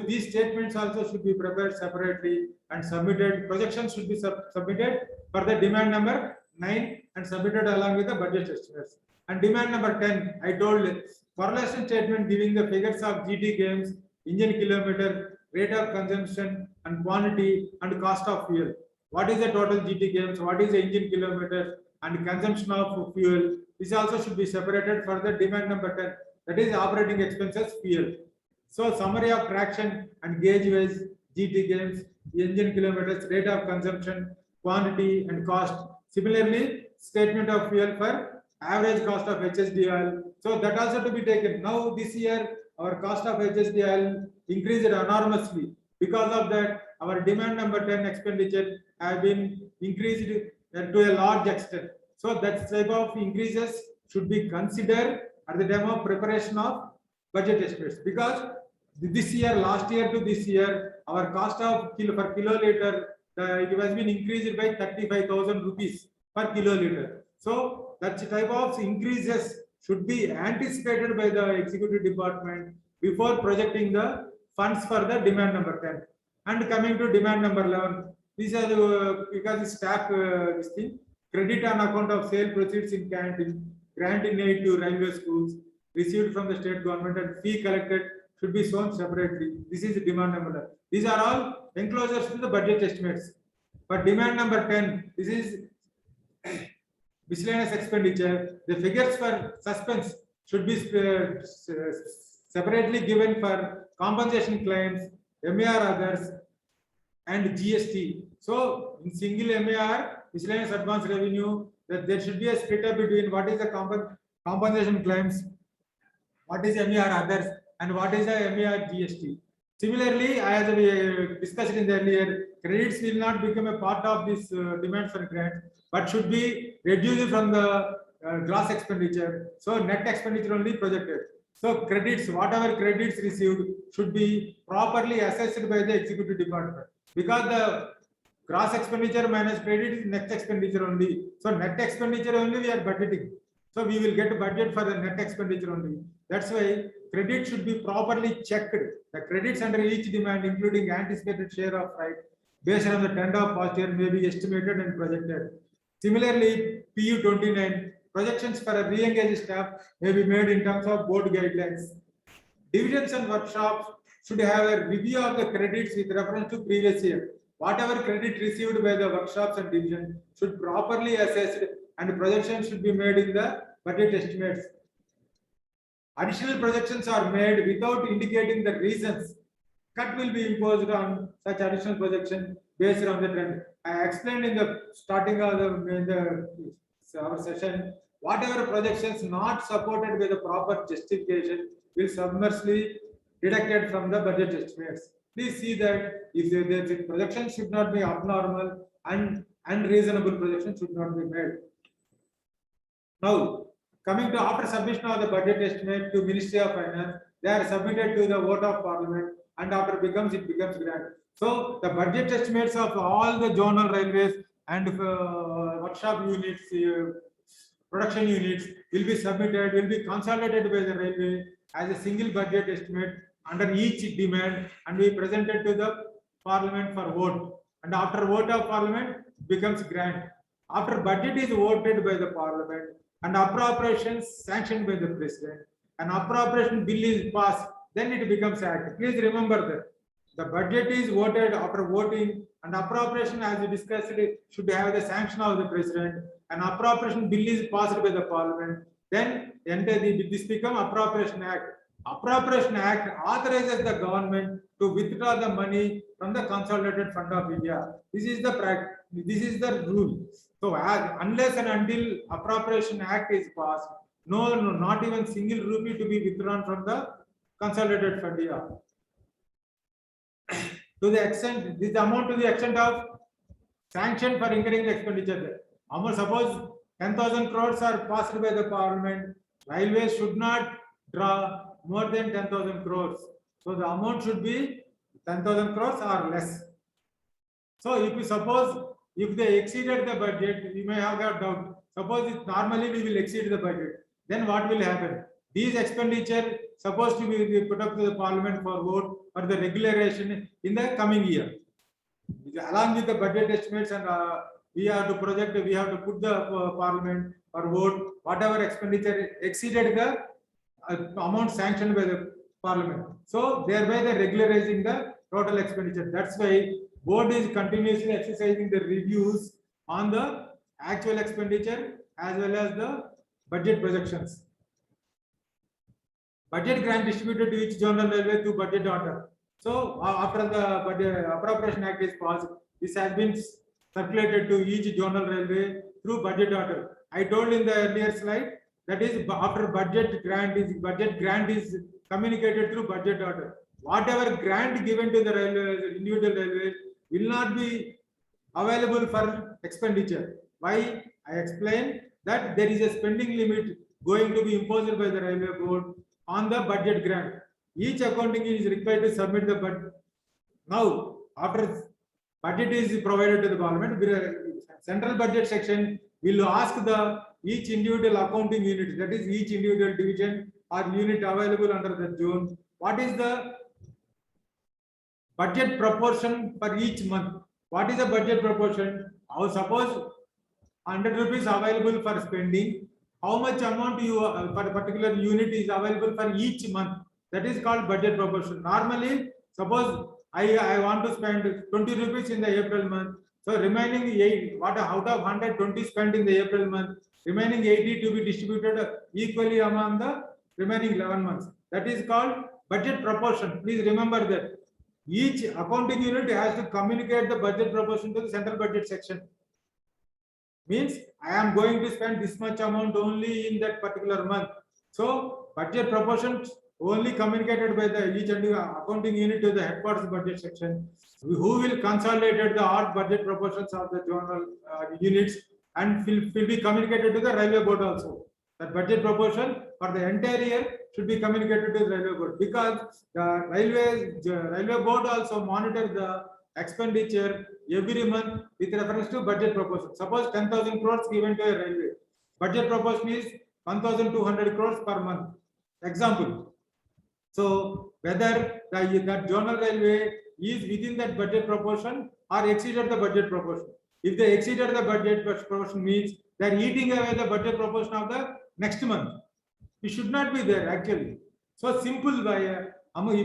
These statements also should be prepared separately and submitted. Projections should be submitted for the demand number 9 and submitted along with the budget estimates. And demand number 10, I told correlation statement giving the figures of GT games, engine kilometer, rate of consumption, and quantity and cost of fuel. What is the total GT games? What is the engine kilometers and consumption of fuel? This also should be separated for the demand number 10. That is operating expenses fuel. So summary of traction and gauge wise GT games, engine kilometers, rate of consumption, quantity and cost. Similarly, statement of fuel for average cost of HSD oil. So that also to be taken. Now this year our cost of HSD oil increased enormously. Because of that, our demand number 10 expenditure have been increased to a large extent. So that type of increases should be considered at the time of preparation of budget estimates, because this year, last year to this year, our cost of per kiloliter, it has been increased by 35,000 rupees per kiloliter. So that type of increases should be anticipated by the executive department before projecting the funds for the demand number 10. And coming to demand number 11, these are the, because the staff this thing, credit on account of sale proceeds in canteen, grant in aid to railway schools received from the state government, and fee collected should be shown separately. This is the demand number 11. These are all enclosures to the budget estimates. For demand number 10, this is miscellaneous expenditure. The figures for suspense should be separately given for compensation claims, MAR others, and GST. So in single MAR, miscellaneous advance revenue, that there should be a split up between what is the compensation claims, what is MAR others, and what is the MAR GST. Similarly, as we discussed in the earlier, credits will not become a part of this demand for grant, but should be reduced from the gross expenditure. So net expenditure only projected. So credits, whatever credits received should be properly assessed by the executive department, because the gross expenditure minus credit is net expenditure only. So net expenditure only we are budgeting. So we will get a budget for the net expenditure only. That's why credit should be properly checked. The credits under each demand, including anticipated share of right, based on the tender of past year, may be estimated and projected. Similarly, PU 29, projections for a re-engaged staff may be made in terms of board guidelines. Divisions and workshops should have a review of the credits with reference to previous year. Whatever credit received by the workshops and division should properly assessed, and projections should be made in the budget estimates. Additional projections are made without indicating the reasons. Cut will be imposed on such additional projection based on the trend. I explained in the starting of our session, whatever projections not supported by the proper justification will submergely deducted from the budget estimates. Please see that if the projection should not be abnormal and unreasonable projection should not be made. Now, coming to after submission of the budget estimate to Ministry of Finance, they are submitted to the vote of Parliament, and after it becomes grant. So the budget estimates of all the zonal railways and workshop units, production units will be submitted, will be consolidated by the railway as a single budget estimate under each demand, and we presented to the Parliament for vote. And after vote of Parliament becomes grant. After budget is voted by the Parliament and appropriations sanctioned by the President, and appropriation bill is passed, then it becomes act. Please remember that the budget is voted after voting, and appropriation, as we discussed, should have the sanction of the President, and appropriation bill is passed by the Parliament. Then this become Appropriation Act. Appropriation Act authorizes the government to withdraw the money from the Consolidated Fund of India. This is the practice. This is the rule. So unless and until Appropriation Act is passed, not even single rupee to be withdrawn from the Consolidated Fund India. To the extent, this amount to the extent of sanction for incurring the expenditure. Almost suppose 10,000 crores are passed by the Parliament, railways should not draw more than 10,000 crores. So the amount should be 10,000 crores or less. So if you suppose If they exceeded the budget, you may have a doubt. Suppose normally we will exceed the budget. Then what will happen? These expenditure supposed to be put up to the parliament for vote for the regularization in the coming year. Along with the budget estimates and we have to project, we have to put the parliament or vote whatever expenditure exceeded the amount sanctioned by the parliament. So thereby they regularizing the total expenditure. That's why board is continuously exercising the reviews on the actual expenditure as well as the budget projections. Budget grant distributed to each zonal railway through budget order. So after the budget appropriation act is passed, this has been circulated to each zonal railway through budget order. I told in the earlier slide that is after budget grant is communicated through budget order. Whatever grant given to the railways, individual railways will not be available for expenditure. Why? I explained that there is a spending limit going to be imposed by the railway board on the budget grant. Each accounting is required to submit the budget. Now, after budget is provided to the parliament, central budget section will ask the each individual accounting unit, that is each individual division or unit available under the zone, what is the budget proportion for each month? What is the budget proportion? How suppose 100 rupees available for spending, how much amount you for a particular unit is available for each month? That is called budget proportion. Normally, suppose I want to spend 20 rupees in the April month. So remaining 8, what out of 120 spent in the April month, remaining 80 to be distributed equally among the remaining 11 months. That is called budget proportion. Please remember that each accounting unit has to communicate the budget proportion to the central budget section. Means I am going to spend this much amount only in that particular month. So budget proportions only communicated by the each accounting unit to the headquarters budget section, who will consolidate the odd budget proportions of the journal units and will be communicated to the railway board also. That budget proportion for the entire year should be communicated to the railway board, because the railway board also monitor the expenditure every month with reference to budget proportion. Suppose 10,000 crores given to a railway, budget proportion is 1,200 crores per month. Example. So whether that zonal railway is within that budget proportion or exceeded the budget proportion. If they exceeded the budget proportion, means they are eating away the budget proportion of the next month. It should not be there actually. So simple by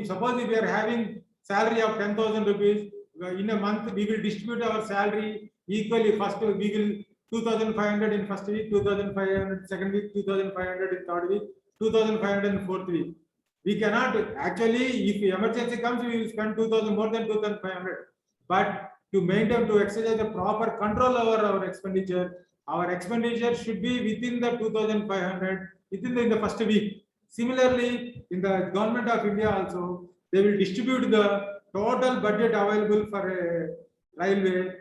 suppose if we are having salary of 10,000 rupees in a month, we will distribute our salary equally. First we will 2,500 in first week, 2,500 second week, 2,500 in third week, 2,500 in fourth week. We cannot actually, if emergency comes, we will spend 2,000 more than 2,500. But to maintain, to exercise the proper control over our expenditure should be within the 2,500 in the first week. Similarly, in the government of India also, they will distribute the total budget available for a railway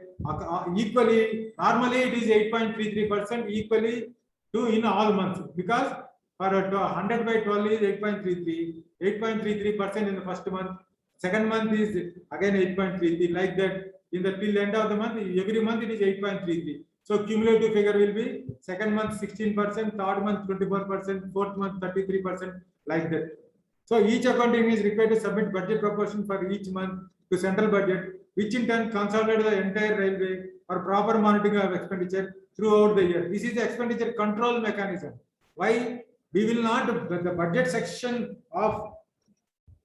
equally. Normally, it is 8.33% equally to in all months, because for 100 by 12 is 8.33% in the first month. Second month is again 8.33, like that. In the till end of the month, every month it is 8.33. So cumulative figure will be second month 16%, third month 24%, fourth month 33%, like that. So each accounting is required to submit budget proportion for each month to central budget, which in turn consolidate the entire railway for proper monitoring of expenditure throughout the year. This is the expenditure control mechanism. Why? We will not, the budget section of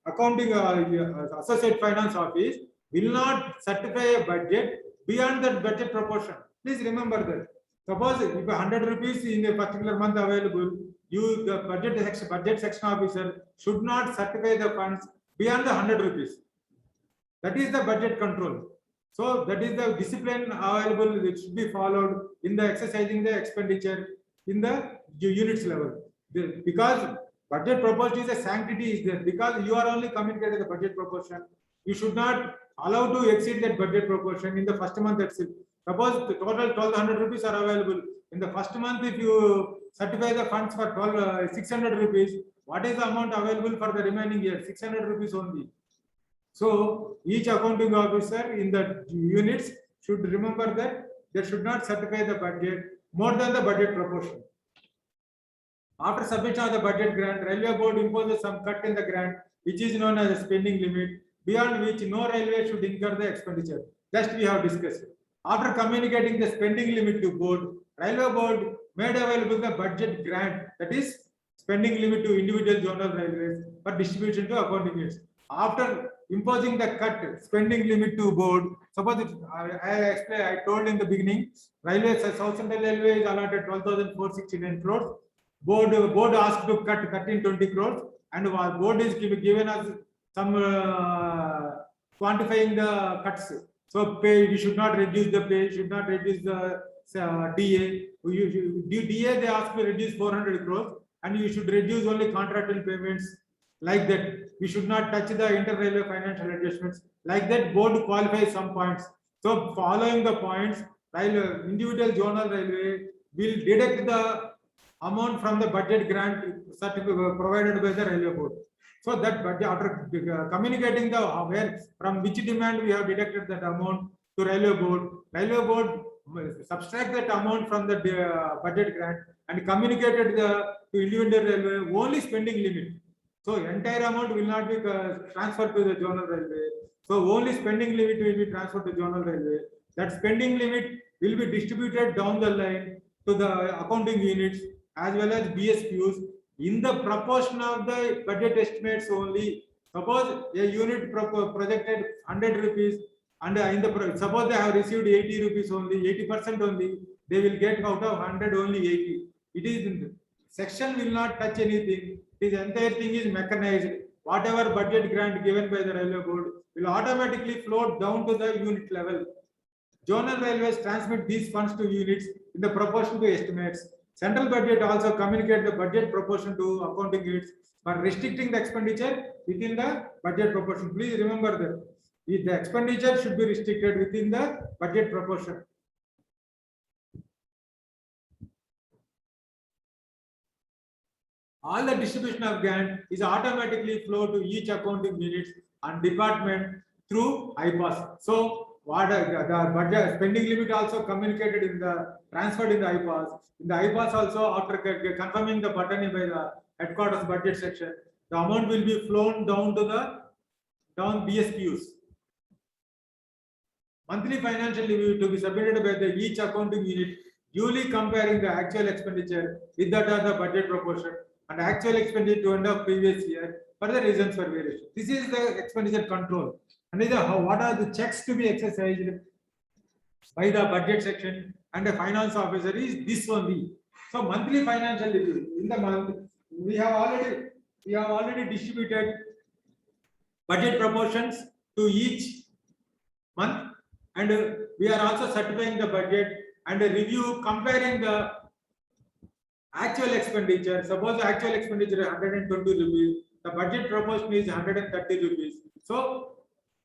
accounting associate finance office will not certify a budget beyond that budget proportion. Please remember that. Suppose if 100 rupees in a particular month available, the budget section officer should not certify the funds beyond the 100 rupees. That is the budget control. So that is the discipline available which should be followed in the exercising the expenditure in the units level. Because budget proportion is a sanctity is there, because you are only communicating the budget proportion. You should not allow to exceed that budget proportion in the first month itself. Suppose the total 1,200 rupees are available in the first month. If you certify the funds for 600 rupees, what is the amount available for the remaining year? 600 rupees only. So each accounting officer in the units should remember that they should not certify the budget more than the budget proportion. After submission of the budget grant, railway board imposes some cut in the grant, which is known as a spending limit, beyond which no railway should incur the expenditure. Just we have discussed. After communicating the spending limit to board, railway board made available the budget grant, that is spending limit to individual zonal railways for distribution to accounting units. After imposing the cut spending limit to board, suppose I told in the beginning, railways, South Central Railway is allotted 12,469 crores. Board asked to cut 1320 crores, and board is given us some quantifying the cuts. So pay, we should not reduce the pay, should not reduce the DA. DA they asked to reduce 400 crores, and you should reduce only contractual payments. Like that, we should not touch the inter-railway financial adjustments. Like that, board qualifies some points. So following the points, individual zonal railway will deduct the amount from the budget grant certificate provided by the railway board. So that budget, after communicating the where from which demand we have deducted that amount to railway board subtract that amount from the budget grant and communicated to individual railway only spending limit. So entire amount will not be transferred to the zonal railway. So only spending limit will be transferred to zonal railway. That spending limit will be distributed down the line to the accounting units as well as BSQs in the proportion of the budget estimates only. Suppose a unit projected 100 rupees and suppose they have received 80 rupees only, 80% only, they will get out of 100 only 80. It is section will not touch anything. This entire thing is mechanized. Whatever budget grant given by the railway board will automatically float down to the unit level. Zonal railways transmit these funds to units in the proportion to estimates. Central budget also communicate the budget proportion to accounting units for restricting the expenditure within the budget proportion. Please remember that the expenditure should be restricted within the budget proportion. All the distribution of grant is automatically flow to each accounting units and department through IPAS. So what the budget spending limit also communicated in the transferred in the IPAS. In the IPAS also, after confirming the button by the headquarters budget section, the amount will be flown down to the BSQs. Monthly financial review to be submitted by the each accounting unit, duly comparing the actual expenditure with that of the budget proportion and actual expenditure to end of previous year for the reasons for variation. This is the expenditure control. And what are the checks to be exercised by the budget section and the finance officer is this only. So monthly financial review in the month we have already distributed budget proportions to each month, and we are also certifying the budget and a review comparing the actual expenditure. Suppose the actual expenditure is 120 rupees, the budget proportion is 130 rupees. So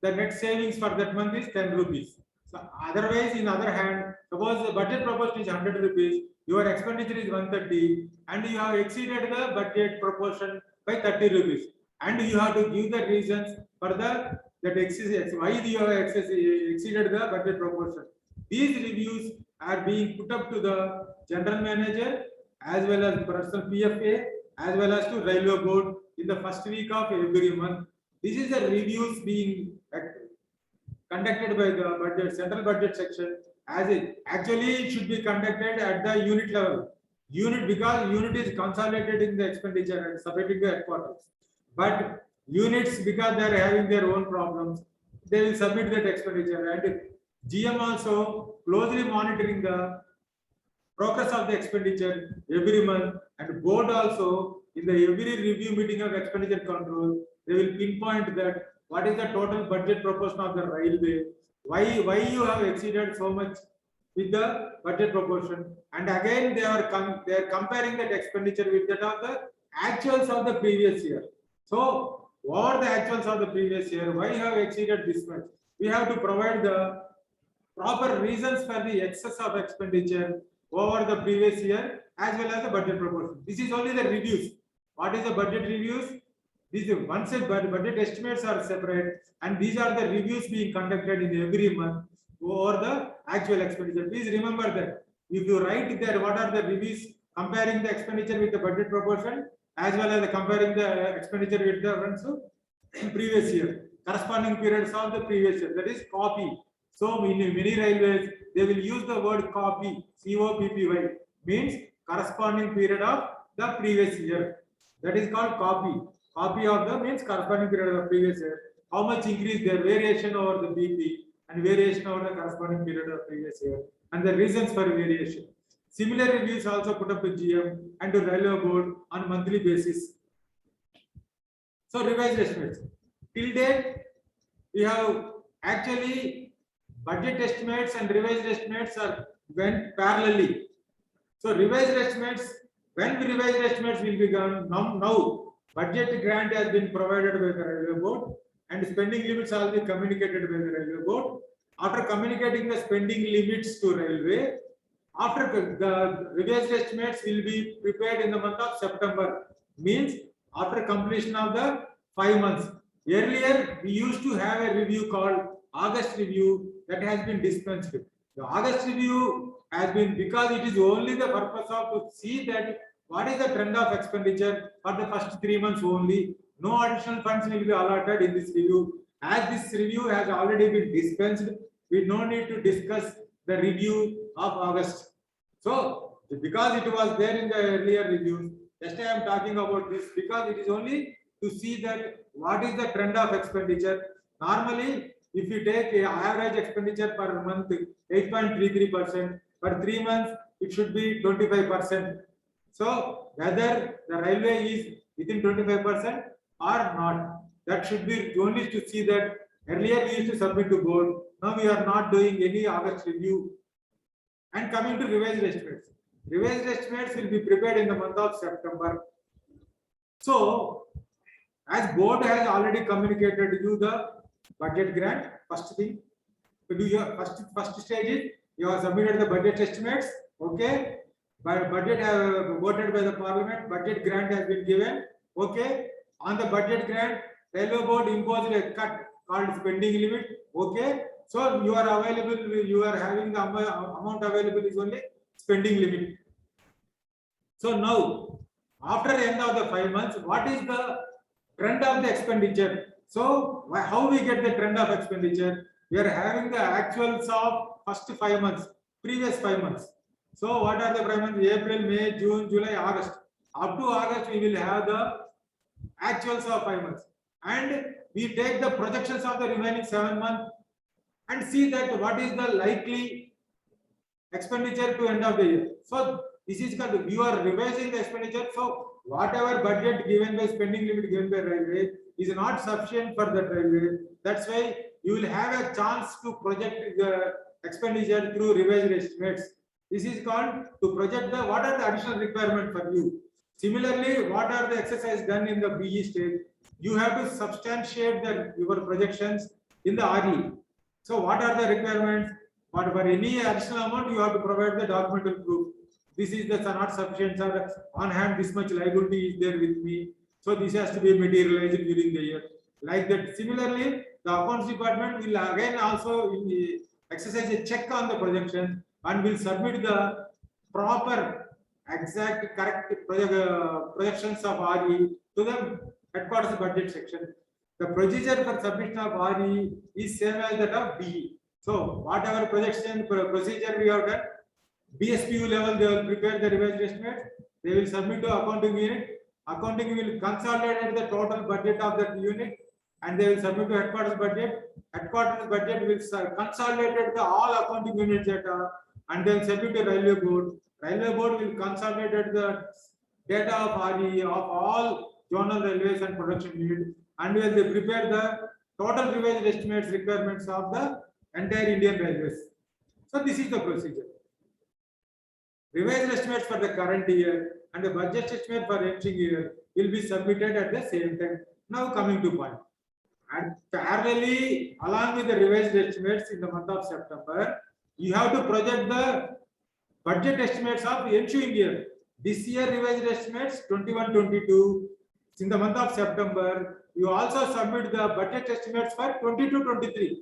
the net savings for that month is 10 rupees. So otherwise, in other hand, suppose the budget proportion is 100 rupees, your expenditure is 130, and you have exceeded the budget proportion by 30 rupees, and you have to give the reasons for the why you have exceeded the budget proportion. These reviews are being put up to the general manager as well as personal PFA as well as to railway board in the first week of every month. This is the reviews being conducted by the budget central budget section. As it actually should be conducted at the unit level. Because unit is consolidated in the expenditure and submitting the headquarters. But units, because they are having their own problems, they will submit that expenditure, and GM also closely monitoring the progress of the expenditure every month, and board also in the every review meeting of expenditure control, they will pinpoint that what is the total budget proportion of the railway, why you have exceeded so much with the budget proportion, and again they are comparing that expenditure with that of the actuals of the previous year. So what are the actuals of the previous year? Why you have exceeded this much? We have to provide the proper reasons for the excess of expenditure over the previous year as well as the budget proportion. This is only the reviews. What is the budget reviews? These once a budget estimates are separate, and these are the reviews being conducted in every month. over the actual expenditure. Please remember that if you write there what are the reviews comparing the expenditure with the budget proportion as well as comparing the expenditure with the ones previous year, corresponding periods of the previous year, that is copy. So in many railways they will use the word copy, COPPY, means corresponding period of the previous year. That is called copy. Copy of the means corresponding period of the previous year. How much increase their variation over the BP and variation over the corresponding period of previous year and the reasons for variation. Similar reviews also put up to GM and to railway board on monthly basis. So revised estimates. Till date, we have actually budget estimates and revised estimates are went parallelly. So revised estimates, when the revised estimates will be done now, budget grant has been provided by the railway board and spending limits are be communicated by the railway board. After communicating the spending limits to railway, after the revised estimates will be prepared in the month of September, means after completion of the 5 months. Earlier, we used to have a review called August review that has been dispensed with. The August review has been because it is only the purpose of to see that what is the trend of expenditure for the first 3 months only. No additional funds will be allotted in this review. As this review has already been dispensed, we no need to discuss the review of August. So, because it was there in the earlier reviews, just I am talking about this because it is only to see that what is the trend of expenditure. Normally, if you take a average expenditure per month 8.33%, for 3 months it should be 25%. So whether the railway is within 25% or not, that should be only to see that earlier we used to submit to board. Now we are not doing any August review. And coming to revised estimates. Revised estimates will be prepared in the month of September. So, as board has already communicated you the budget grant, first thing, to do your first stage is you have submitted the budget estimates, okay? By budget voted by the parliament, budget grant has been given, okay? On the budget grant, railway board imposed a cut called spending limit, okay? So you are available, you are having the amount available is only spending limit. So now, after the end of the 5 months, what is the trend of the expenditure? So how we get the trend of expenditure? We are having the actuals of first 5 months, previous 5 months. So what are the 5 months? April, May, June, July, August. Up to August, we will have the actuals of 5 months. And we take the projections of the remaining 7 months and see that what is the likely expenditure to end of the year. So this is called you are revising the expenditure. So whatever budget given by spending limit given by railway is not sufficient for the railway. That's why you will have a chance to project the expenditure through revised estimates. This is called to project the what are the additional requirement for you. Similarly, what are the exercise done in the BE stage? You have to substantiate your projections in the RE. So what are the requirements? But for any additional amount, you have to provide the documental proof. This is the not sufficient, sir. On hand, this much liability is there with me. So this has to be materialized during the year. Like that. Similarly, the accounts department will again also exercise a check on the projection and will submit the proper, exact, correct projections of RE to the headquarters budget section. The procedure for submission of RE is same as that of BE. So whatever projection procedure we have done, BSPU level they will prepare the revised estimate. They will submit to accounting unit. Accounting will consolidate the total budget of that unit, and they will submit to headquarters budget. Headquarters budget will consolidate the all accounting unit data, and then submit to railway board. Railway board will consolidate the data of RE of all zonal railways and production unit, and will they prepare the total revised estimates requirements of the entire Indian railways. So this is the procedure. Revised estimates for the current year and the budget estimate for ensuing year will be submitted at the same time. Now coming to point. And parallelly, along with the revised estimates in the month of September, you have to project the budget estimates of the ensuing year. This year revised estimates 21-22. In the month of September, you also submit the budget estimates for 22-23.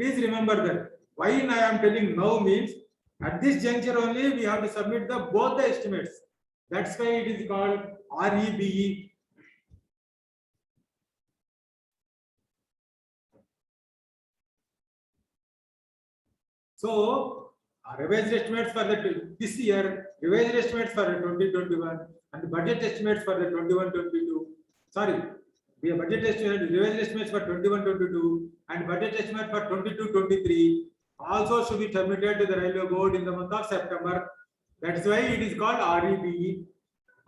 Please remember that. Why I am telling now means at this juncture only we have to submit both the estimates. That's why it is called REBE. So, revised estimates for this year, revised estimates for 2021, and the budget estimates for the 21-22. Sorry, we have budget estimate, revised estimates for 21-22, and budget estimate for 22-23 also should be submitted to the railway board in the month of September. That's why it is called REBE.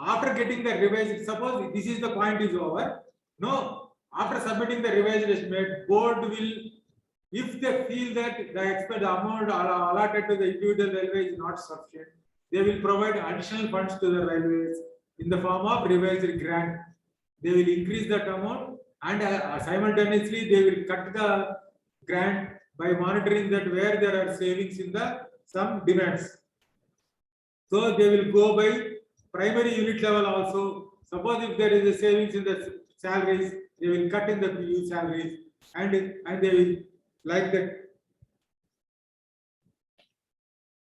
After getting the revised, suppose this is the point is over. No, after submitting the revised estimate, board will, if they feel that the expected amount allotted to the individual railway is not sufficient, they will provide additional funds to the railways in the form of revised grant. They will increase that amount and simultaneously they will cut the grant by monitoring that where there are savings in some demands. So they will go by primary unit level also. Suppose if there is a savings in the salaries, they will cut in the PU salaries and they will like that.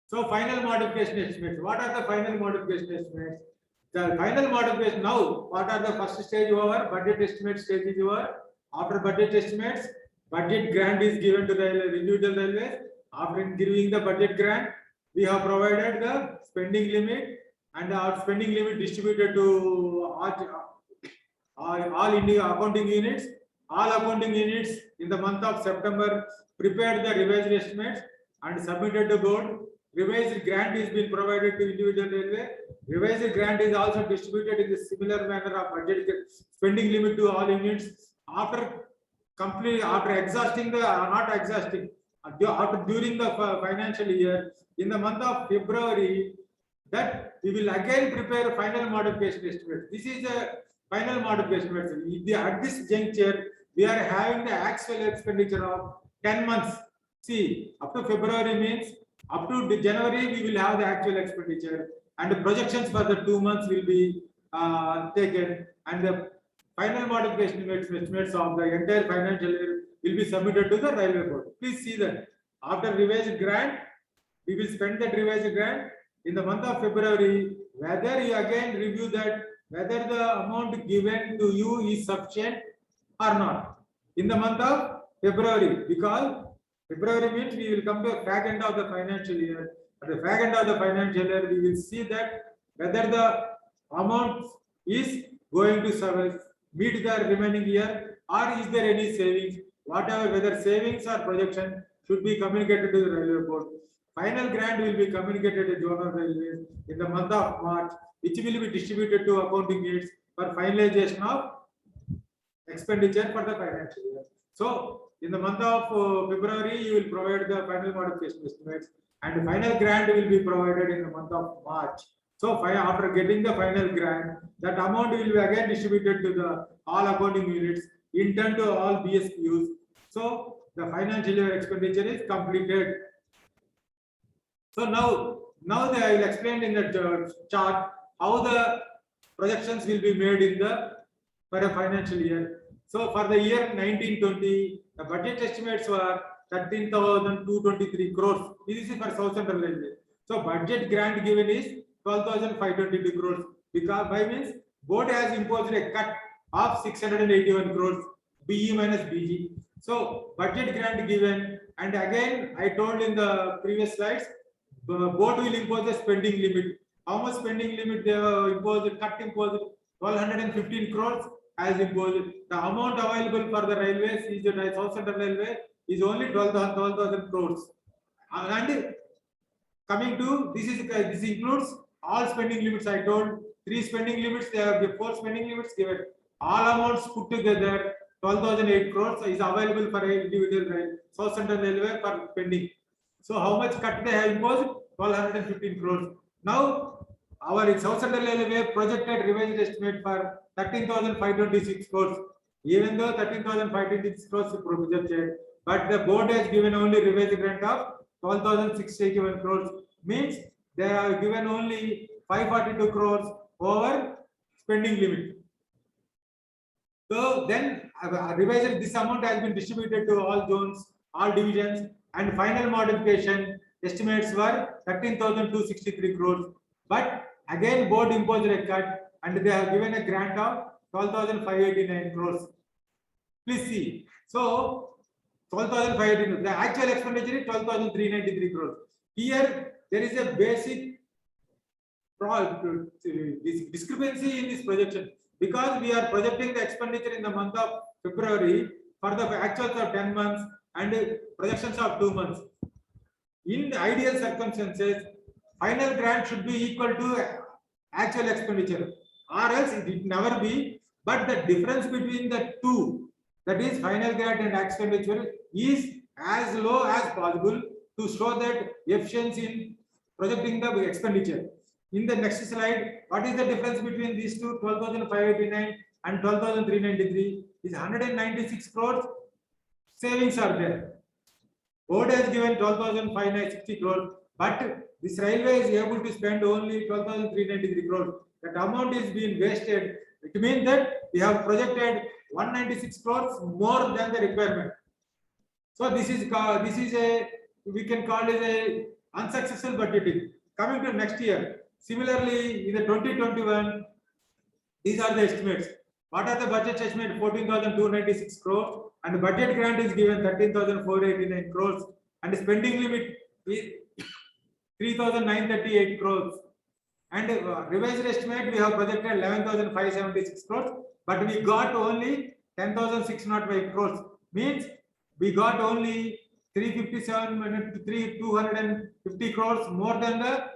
So final modification estimates. What are the final modification estimates? The final modification now, what are the first stage over? Budget estimate stage is over. After budget estimates, budget grant is given to the individual railways. After giving the budget grant, we have provided the spending limit and our spending limit distributed to all India accounting units. All accounting units in the month of September prepared the revised estimates and submitted to board. Revised grant is being provided to individual railway. Revised grant is also distributed in the similar manner of budget spending limit to all units. After exhausting the not exhausting during the financial year in the month of February, that we will again prepare final modification estimate. This is a final modification estimate. At this juncture, we are having the actual expenditure of 10 months. See, up to February means up to January, we will have the actual expenditure and the projections for the 2 months will be taken and the final modification estimates of the entire financial year will be submitted to the railway board. Please see that after revised grant, we will spend that revised grant in the month of February, whether you again review that, whether the amount given to you is sufficient or not. In the month of February, because February means we will come to a back end of the financial year. At the back end of the financial year, we will see that whether the amount is going to meet the remaining year or is there any savings, whatever, whether savings or projection should be communicated to the railway board. Final grant will be communicated to zonal railways in the month of March, which will be distributed to accounting units for finalization of expenditure for the financial year. So, in the month of February, you will provide the final modification estimates and the final grant will be provided in the month of March. So, after getting the final grant, that amount will be again distributed to the all accounting units in turn to all BSPUs. So, the financial year expenditure is completed. So now I will explain in the chart how the projections will be made for a financial year. So for the year 1920, the budget estimates were 13,223 crores. This is for South Central Railway. So budget grant given is 12,522 crores. Because by means board has imposed a cut of 681 crores, BE minus BG. So budget grant given, and again I told in the previous slides, the board will impose a spending limit. How much spending limit they imposed? Cut imposed 1,215 crores as imposed. The amount available for the railways is the South Central Railway is only 12,000 crores. And coming to this includes all spending limits. I told 3 spending limits. There are 4 spending limits given. All amounts put together 12,008 crores is available for a individual rail, South Central Railway for spending. So how much cut they have imposed? 1,215 crores. Now our South Central Railway projected revised estimate for 13,526 crores. Even though 13,526 crores is projected, but the board has given only revised grant of 12,681 crores. Means they have given only 542 crores over spending limit. So then revised this amount has been distributed to all zones, all divisions, and final modification estimates were 13,263 crores. But again, board imposed a cut and they have given a grant of 12,589 crores. Please see. So 12,589, the actual expenditure is 12,393 crores. Here there is a basic discrepancy in this projection because we are projecting the expenditure in the month of February for the actuals of 10 months and projections of 2 months. In ideal circumstances, final grant should be equal to actual expenditure, or else it will never be. But the difference between the two, that is final grant and expenditure, is as low as possible to show that efficiency in projecting the expenditure. In the next slide, what is the difference between these two? 12,589 and 12,393 is 196 crores. Savings are there. Board has given 12,560 crores, but this railway is able to spend only 12,393 crores. That amount is being wasted. It means that we have projected 196 crores more than the requirement. So this is a, we can call it a unsuccessful budgeting. Coming to next year, similarly in the 2021, these are the estimates. What are the budget estimate? 14,296 crores, and the budget grant is given 13,489 crores, and spending limit is 3,938 crores. And revised estimate we have projected 11,576 crores, but we got only 10,605 crores. Means we got only 250 crores more than the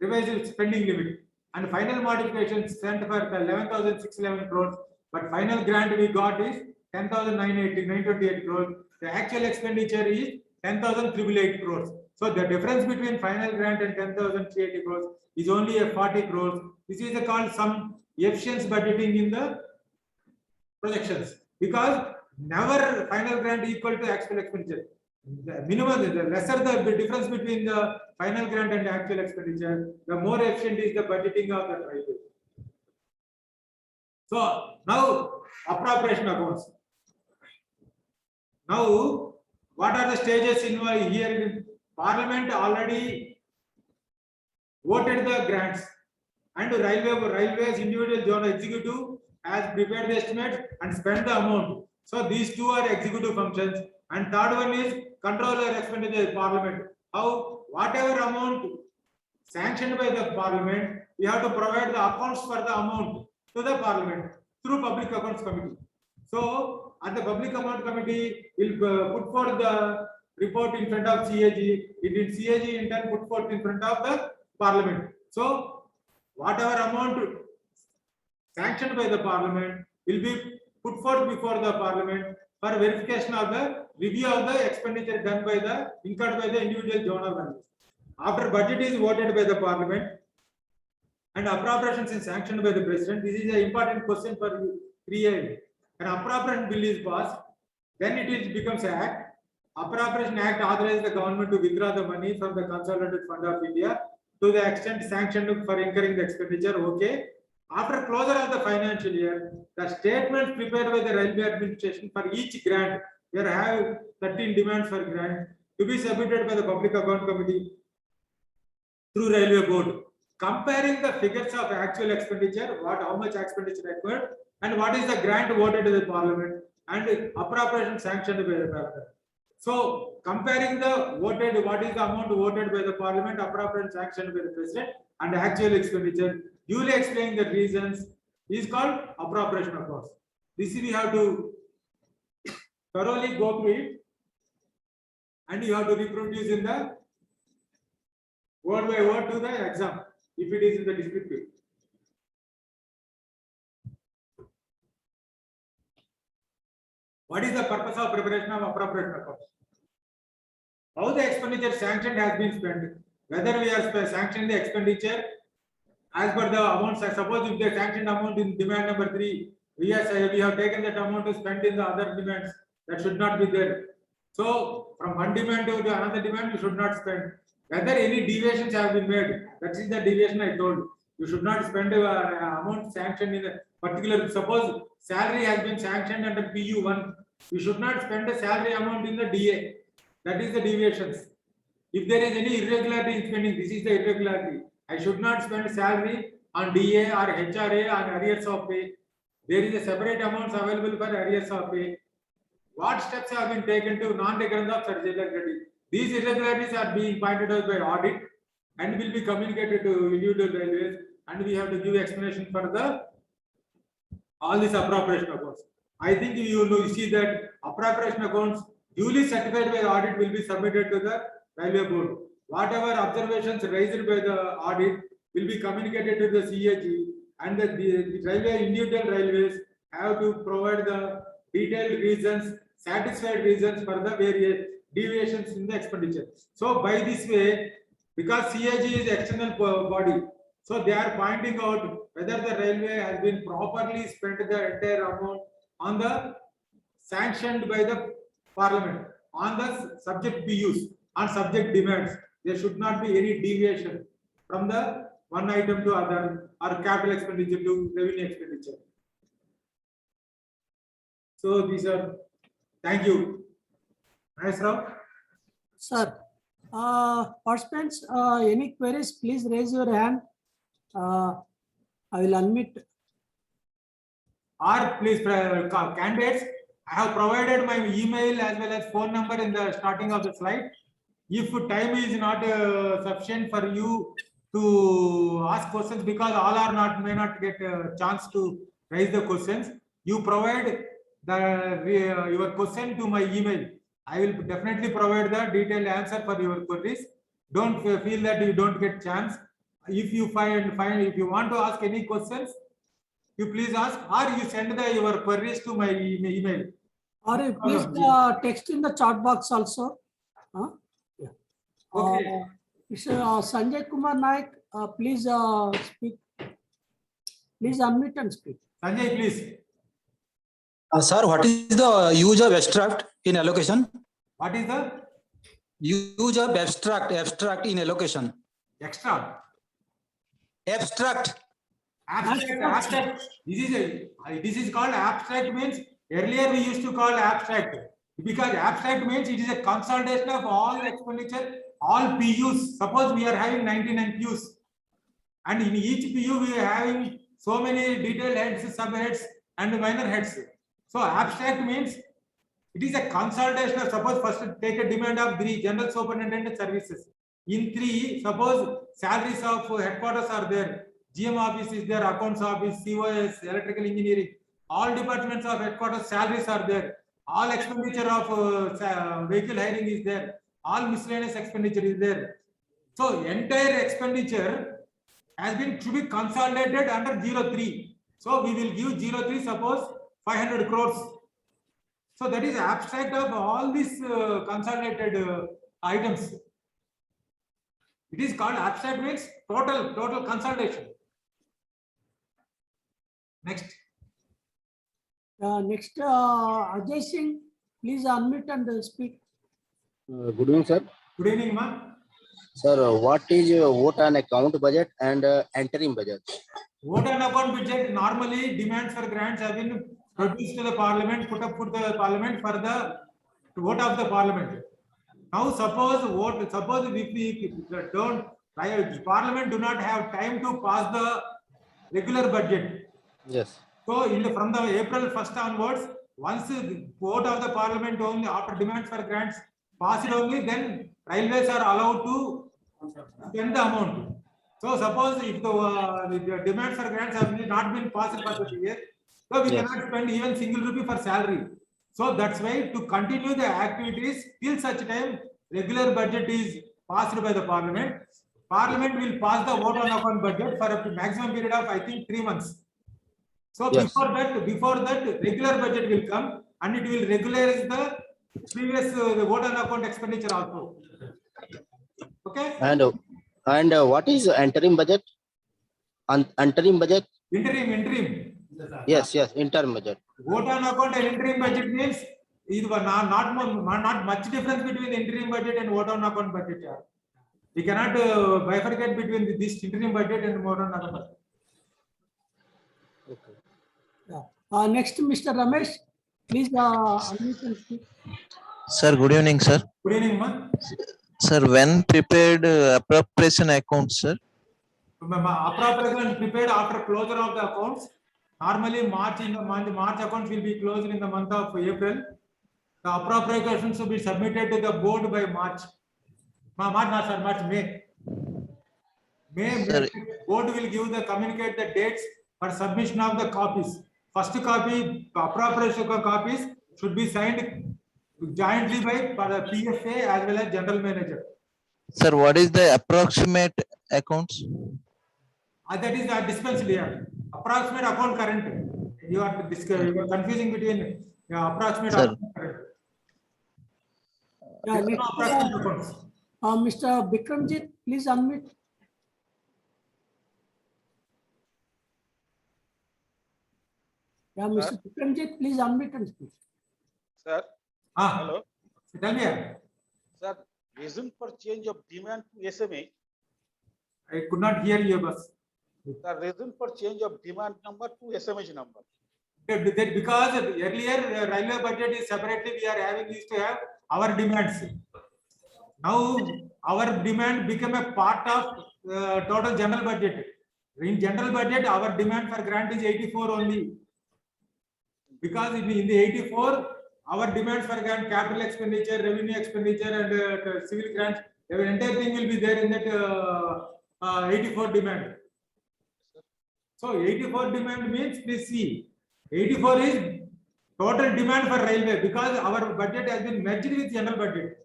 revised spending limit. And final modifications sent for 11,611 crores, but final grant we got is 10,928 crores. The actual expenditure is 10,388 crores. So the difference between final grant and 10,380 crores is only a 40 crores. This is called some efficiency budgeting in the projections, because never final grant equal to actual expenditure. The minimum, the lesser the difference between the final grant and actual expenditure, the more efficient is the budgeting of the railway. So now appropriation accounts. Now, what are the stages involved here? Parliament already voted the grants, and railways individual zonal executive has prepared the estimate and spent the amount. So these two are executive functions, and third one is controller expenditure Parliament. How whatever amount sanctioned by the Parliament, we have to provide the accounts for the amount to the Parliament through Public Accounts Committee. So at the Public Account Committee will put forth the report in front of CAG. It will CAG in turn put forth in front of the Parliament. So whatever amount sanctioned by the Parliament will be put forth before the Parliament for verification of the review of the expenditure done by the incurred by the individual zonal values. After budget is voted by the Parliament and appropriations is sanctioned by the President, this is an important question for you. An appropriation bill is passed, then it becomes an act. Appropriation Act authorizes the government to withdraw the money from the Consolidated Fund of India to the extent sanctioned for incurring the expenditure. Okay. After closure of the financial year, the statements prepared by the Railway Administration for each grant, we have 13 demands for grant to be submitted by the Public Account Committee through Railway Board, comparing the figures of actual expenditure, how much expenditure required, and what is the grant voted to the Parliament and appropriation sanctioned by the Parliament. So comparing the voted, what is the amount voted by the Parliament, appropriation sanctioned by the President, and actual expenditure, duly explaining the reasons, is called appropriation accounts. This we have to thoroughly go through it, and you have to reproduce in the word by word to the exam if it is in the descriptive. What is the purpose of preparation of appropriation accounts? How the expenditure sanctioned has been spent, whether we are sanctioning the expenditure as per the amount. Suppose if the sanctioned amount in demand number 3, we have taken that amount to spend in the other demands, that should not be there. So from one demand to the another demand, you should not spend. Whether any deviations have been made, that is the deviation I told. You should not spend amount sanctioned in a particular. Suppose salary has been sanctioned under PU1, We should not spend the salary amount in the DA. That is the deviations. If there is any irregularity in spending, this is the irregularity. I should not spend salary on DA or HRA on arrears of pay. There is a separate amounts available for arrears of pay. What steps have been taken to non-recurrence of such irregularities? These irregularities are being pointed out by audit and will be communicated to individual railways, and we have to give explanation for the all these appropriation accounts. I think you see that appropriation accounts duly certified by audit will be submitted to the railway board. Whatever observations raised by the audit will be communicated to the CAG, and the railway individual railways have to provide the detailed reasons, satisfied reasons for the various deviations in the expenditure. So by this way, because CAG is external body, so they are pointing out whether the railway has been properly spent the entire amount on the sanctioned by the parliament, on the subject PUs, on subject demands. There should not be any deviation from the one item to other, or capital expenditure to revenue expenditure. So these are, thank you. Nice, Rao. Sir, participants, any queries, please raise your hand. I will unmute. Or please, candidates, I have provided my email as well as phone number in the starting of the slide. If time is not sufficient for you to ask questions, because all are not, may not get a chance to raise the questions, you provide your question to my email. I will definitely provide the detailed answer for your queries. Don't feel that you don't get chance. If you find if you want to ask any questions, you please ask, or you send your queries to my email. Or you please text in the chat box also. Yeah. Okay. Sanjay Kumar Naik, please speak. Please unmute and speak. Sanjay, please. Sir, what is the use of abstract in allocation? What is the Use of abstract in allocation. extra? Abstract. Abstract. This is called abstract. Means earlier we used to call abstract, because abstract means it is a consolidation of all expenditure, all PUs. Suppose we are having 99 PUs, and in each PU we are having so many detailed heads, subheads, and minor heads. So abstract means it is a consolidation of, suppose first take a demand of 3 general superintendent services. In 3, suppose salaries of headquarters are there, GM office is there, accounts office, COS, electrical engineering, all departments of headquarters salaries are there, all expenditure of vehicle hiring is there, all miscellaneous expenditure is there. So entire expenditure has been to be consolidated under 03. So we will give 03, suppose 500 crores. So that is abstract of all these consolidated items. It is called abstract, means total consolidation. Next. Next, Ajay Singh, please unmute and speak. Good evening, sir. Good evening, ma. Sir, what is vote on account budget and entering budget? Vote on account budget, normally demands for grants have been produced to the parliament, put to the parliament for the vote of the parliament. Now suppose if we don't, parliament do not have time to pass the regular budget. Yes. So from the April 1st onwards, once the vote of the parliament only, after demands for grants passed only, then railways are allowed to spend the amount. So suppose if the demands for grants have not been passed for the year, so we cannot spend even single rupee for salary. So that's why, to continue the activities till such time regular budget is passed by the parliament, parliament will pass the vote on account budget for a maximum period of, I think, 3 months. So before that regular budget will come, and it will regularize the previous the vote on account expenditure also. Okay. And what is entering budget? Entering budget? Interim. Yes, interim budget. Vote on account and interim budget means not much difference between the interim budget and vote on account budget. We cannot bifurcate between this interim budget and vote on account budget. Next, Mr. Ramesh, please unmute and speak. Sir, good evening, sir. Good evening, man. Sir, when prepared appropriation account, sir? Appropriation prepared after closure of the accounts. Normally, March accounts will be closed in the month of April. The appropriations should be submitted to the board by March. May. Sir. Board will give the communicate the dates for submission of the copies. First copy, appropriation copies should be signed jointly by the PFA as well as general manager. Sir, what is the approximate accounts? That is dispensed here. Approximate account current. You are confusing between approximate Sir. account current. Yeah, next, Approximate accounts. Mr. Bikramjit, please unmute. Yeah, Mr. Bikramjit, please unmute and speak. Sir, hello. Tell me. Sir, reason for change of demand to SMA. I could not hear you, boss. The reason for change of demand number to SMS number. Because earlier railway budget is separately we are having used to have our demands. Now our demand became a part of total general budget. In general budget, our demand for grant is 84 only. Because in the 84, our demands for grant, capital expenditure, revenue expenditure, and civil grants, the entire thing will be there in that 84 demand. So 84 demand means, please see, 84 is total demand for railway because our budget has been merged with general budget.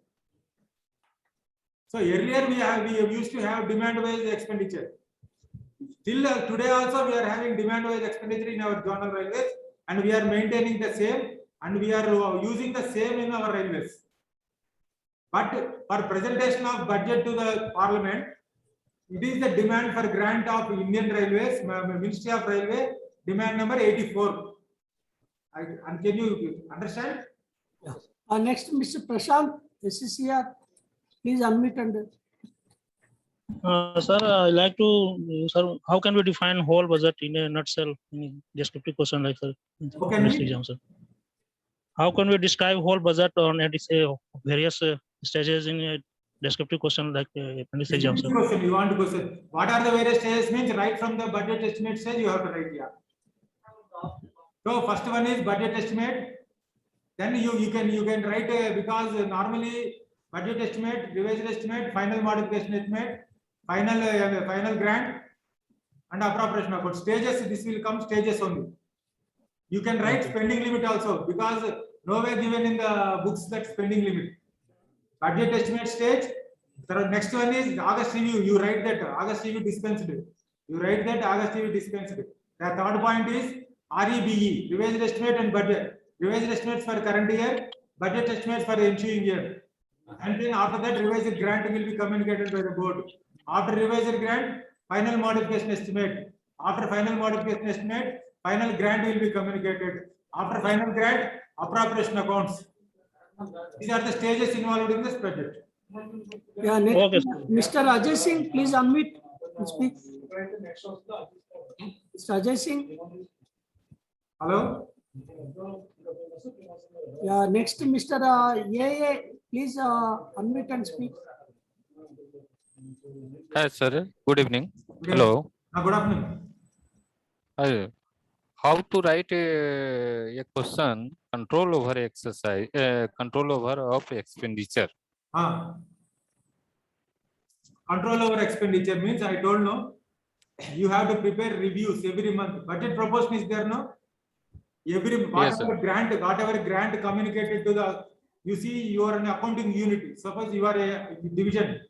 So earlier we used to have demand wise expenditure. Till today also we are having demand wise expenditure in our zonal railways, and we are maintaining the same, and we are using the same in our railways. But for presentation of budget to the Parliament, it is the demand for grant of Indian Railways, Ministry of Railway, demand number 84. And can you understand? Yeah. Next, Mr. Prashant, SCCR, please unmute and. Sir, I like to, sir, how can we define whole budget in a nutshell? In descriptive question, like sir, exam, sir. How can we describe whole budget on various stages in a descriptive question like exam, sir? Question, you want to question. What are the various stages means right from the budget estimate stage you have to write here. So first one is budget estimate. Then you can write because normally budget estimate, revised estimate, final modification estimate, final grant, and appropriation account. Stages, this will come stages only. You can write spending limit also because nowhere given in the books that spending limit. Budget estimate stage. The next one is August review. You write that August review dispensed. You write that August review dispensed. The third point is REBE, revised estimate and budget. Revised estimates for current year, budget estimates for ensuing year. And then after that, revised grant will be communicated by the board. After revised grant, final modification estimate. After final modification estimate, final grant will be communicated. After final grant, appropriation accounts. These are the stages involved in this project. Yeah, next, okay. Mr. Ajay Singh, please unmute and speak. Mr. Ajay Singh. Hello. Yeah, next, Mr. AA, please unmute and speak. Hi, sir. Good evening. Hello. Good afternoon. Hi. How to write a question? Control over exercise. Control over of expenditure. Control over expenditure means I don't know. You have to prepare reviews every month. Budget proportion is there, no? Whatever grant communicated to the, you see, you are an accounting unit. Suppose you are a division.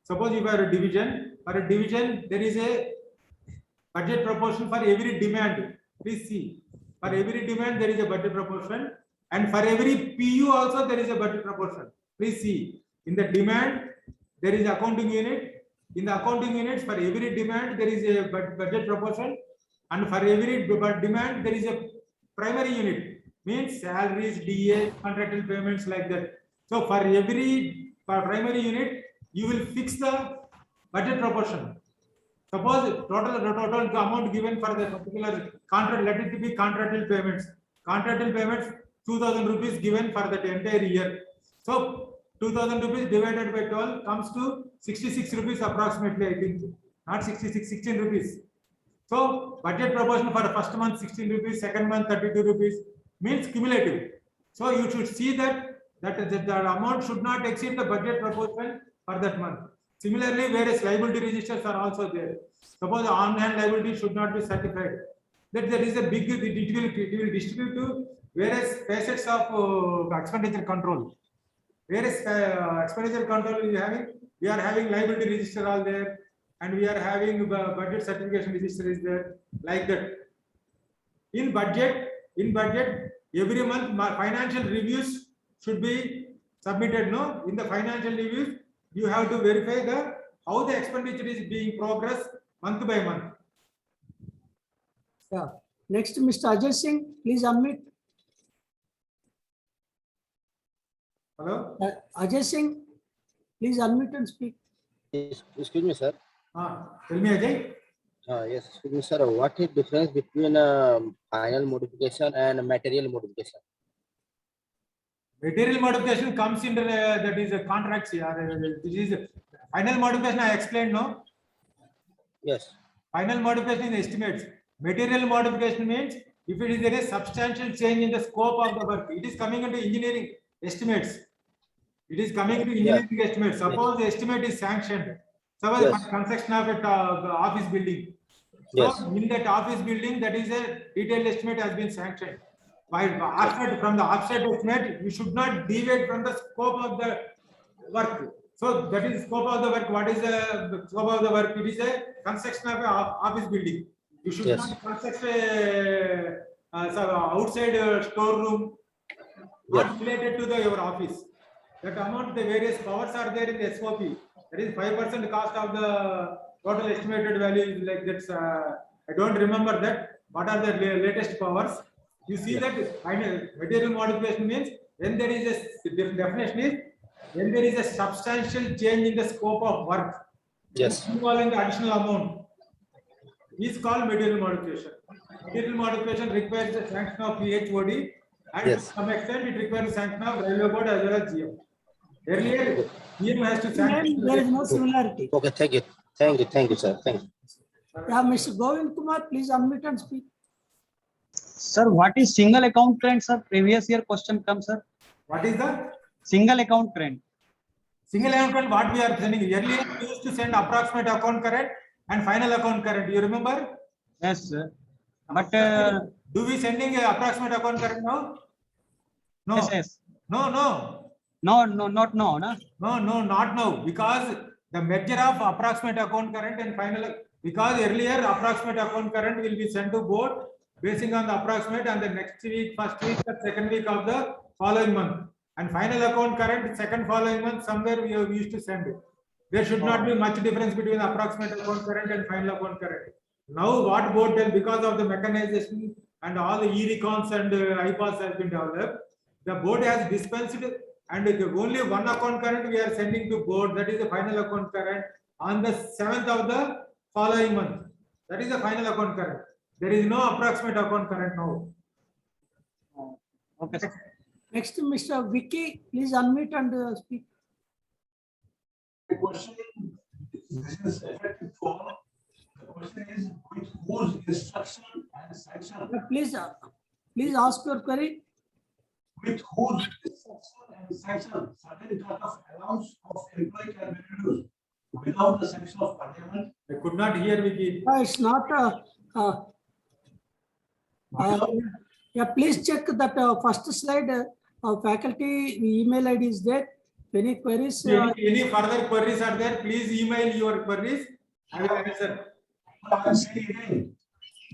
Suppose you are a division. For a division, there is a budget proportion for every demand. Please see. For every demand, there is a budget proportion. And for every PU also, there is a budget proportion. Please see. In the demand, there is accounting unit. In the accounting units, for every demand, there is a budget proportion. And for every demand, there is a primary unit. Means salaries, DA, contractual payments like that. So for every primary unit, you will fix the budget proportion. Suppose total amount given for the particular contract, let it be contractual payments. Contractual payments, 2,000 rupees given for that entire year. So 2,000 rupees divided by 12 comes to 66 rupees approximately, I think. Not 66, 16 rupees. So budget proportion for the first month 16 rupees, second month 32 rupees means cumulative. So you should see that the amount should not exceed the budget proportion for that month. Similarly, various liability registers are also there. Suppose the on-hand liability should not be certified. That there is a big, it will distribute to various facets of expenditure control. Various expenditure control we are having liability register all there, and we are having budget certification register is there, like that. In budget, every month financial reviews should be submitted. No, in the financial reviews, you have to verify how the expenditure is being progressed month by month. Yeah. Next, Mr. Ajay Singh, please unmute. Hello? Ajay Singh, please unmute and speak. Yes, excuse me, sir. Tell me, Ajay. Yes, excuse me, sir. What is difference between final modification and material modification? Material modification comes in that is a contracts here. This is final modification I explained, no? Yes. Final modification is estimates. Material modification means if it is there is substantial change in the scope of the work, it is coming into engineering estimates. It is coming to engineering estimates. Suppose the estimate is sanctioned. Suppose for construction of an office building. So in that office building, that is a detailed estimate has been sanctioned. From the offset estimate, you should not deviate from the scope of the work. So that is scope of the work. What is the scope of the work? It is a construction of an office building. You should not construct a outside storeroom not related to your office. That amount, the various powers are there in the SOP. That is 5% cost of the total estimated value. Like that. I don't remember that. What are the latest powers? You see that material modification means when there is a definition is when there is a substantial change in the scope of work. Yes. Involving the additional amount is called material modification. Material modification requires the sanction of PHOD, and to some extent it requires sanction of railway board as well as GM. Earlier, GM has to sanction. There is no similarity. Okay, thank you. Thank you, sir. Thank you. Yeah, Mr. Govind Kumar, please unmute and speak. Sir, what is single account trend, sir? Previous year question comes, sir. What is the single account trend? Single account trend, what we are sending. Earlier, we used to send approximate account current and final account current. You remember? Yes, sir. But do we sending a approximate account current now? No. Yes. No. No, not now. No? No, not now. Because the merger of approximate account current and final, because earlier approximate account current will be sent to board basing on the approximate, and the next week, first week, the second week of the following month. And final account current, second following month, somewhere we used to send it. There should not be much difference between approximate account current and final account current. Now what board does, because of the mechanization and all the e-recons and IPAS has been developed, the board has dispensed, and only one account current we are sending to board, that is the final account current on the 7th of the following month. That is the final account current. There is no approximate account current now. Okay. Next, Mr. Vicky, please unmute and speak. The question is effective for. The question is with whose instruction and sanction. Please ask your query. With whose instruction and sanction certain kind of allowance of employee can be reduced without the sanction of parliament. I could not hear Vicky. It's not. Yeah, please check that first slide. Faculty email ID is there. Any queries? Any further queries are there? Please email your queries. I will answer. I am saying again,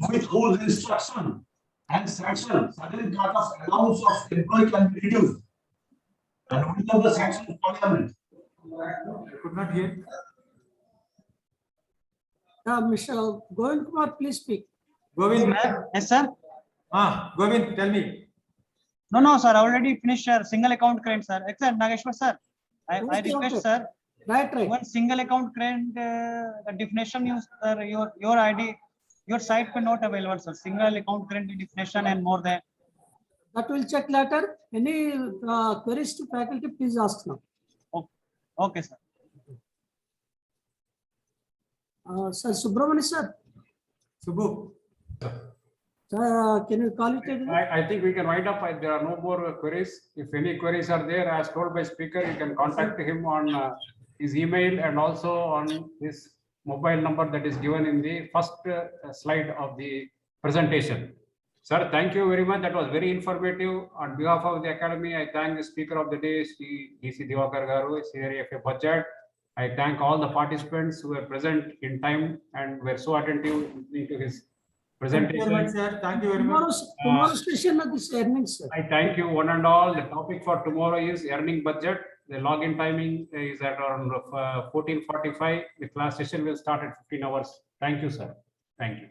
with whose instruction and sanction certain kind of allowance of employee can be reduced and without the sanction of parliament. I could not hear. Mr. Govind Kumar, please speak. Govind. Yes, sir. Govind, tell me. No, sir. Already finished, sir. Single account current, sir. Excellent, Nageshwar, sir. I request, sir. Right. One single account current, the definition you, sir, your ID, your site were not available, sir. Single account current definition and more than. That will check later. Any queries to faculty, please ask now. Okay, sir. Sir Subramani sir, Subbu. can you call it again? I think we can wind up. There are no more queries. If any queries are there, as told by speaker, you can contact him on his email and also on his mobile number that is given in the first slide of the presentation. Sir, thank you very much. That was very informative. On behalf of the academy, I thank the speaker of the day, DC Diwakar Garu, IRIFM budget. I thank all the participants who were present in time and were so attentive to his Thank you very much, presentation. sir. Thank you very much. Tomorrow's session of this earnings, sir. I thank you one and all. The topic for tomorrow is earning budget. The login timing is at around 14:45. The class session will start at 15 hours. Thank you, sir. Thank you.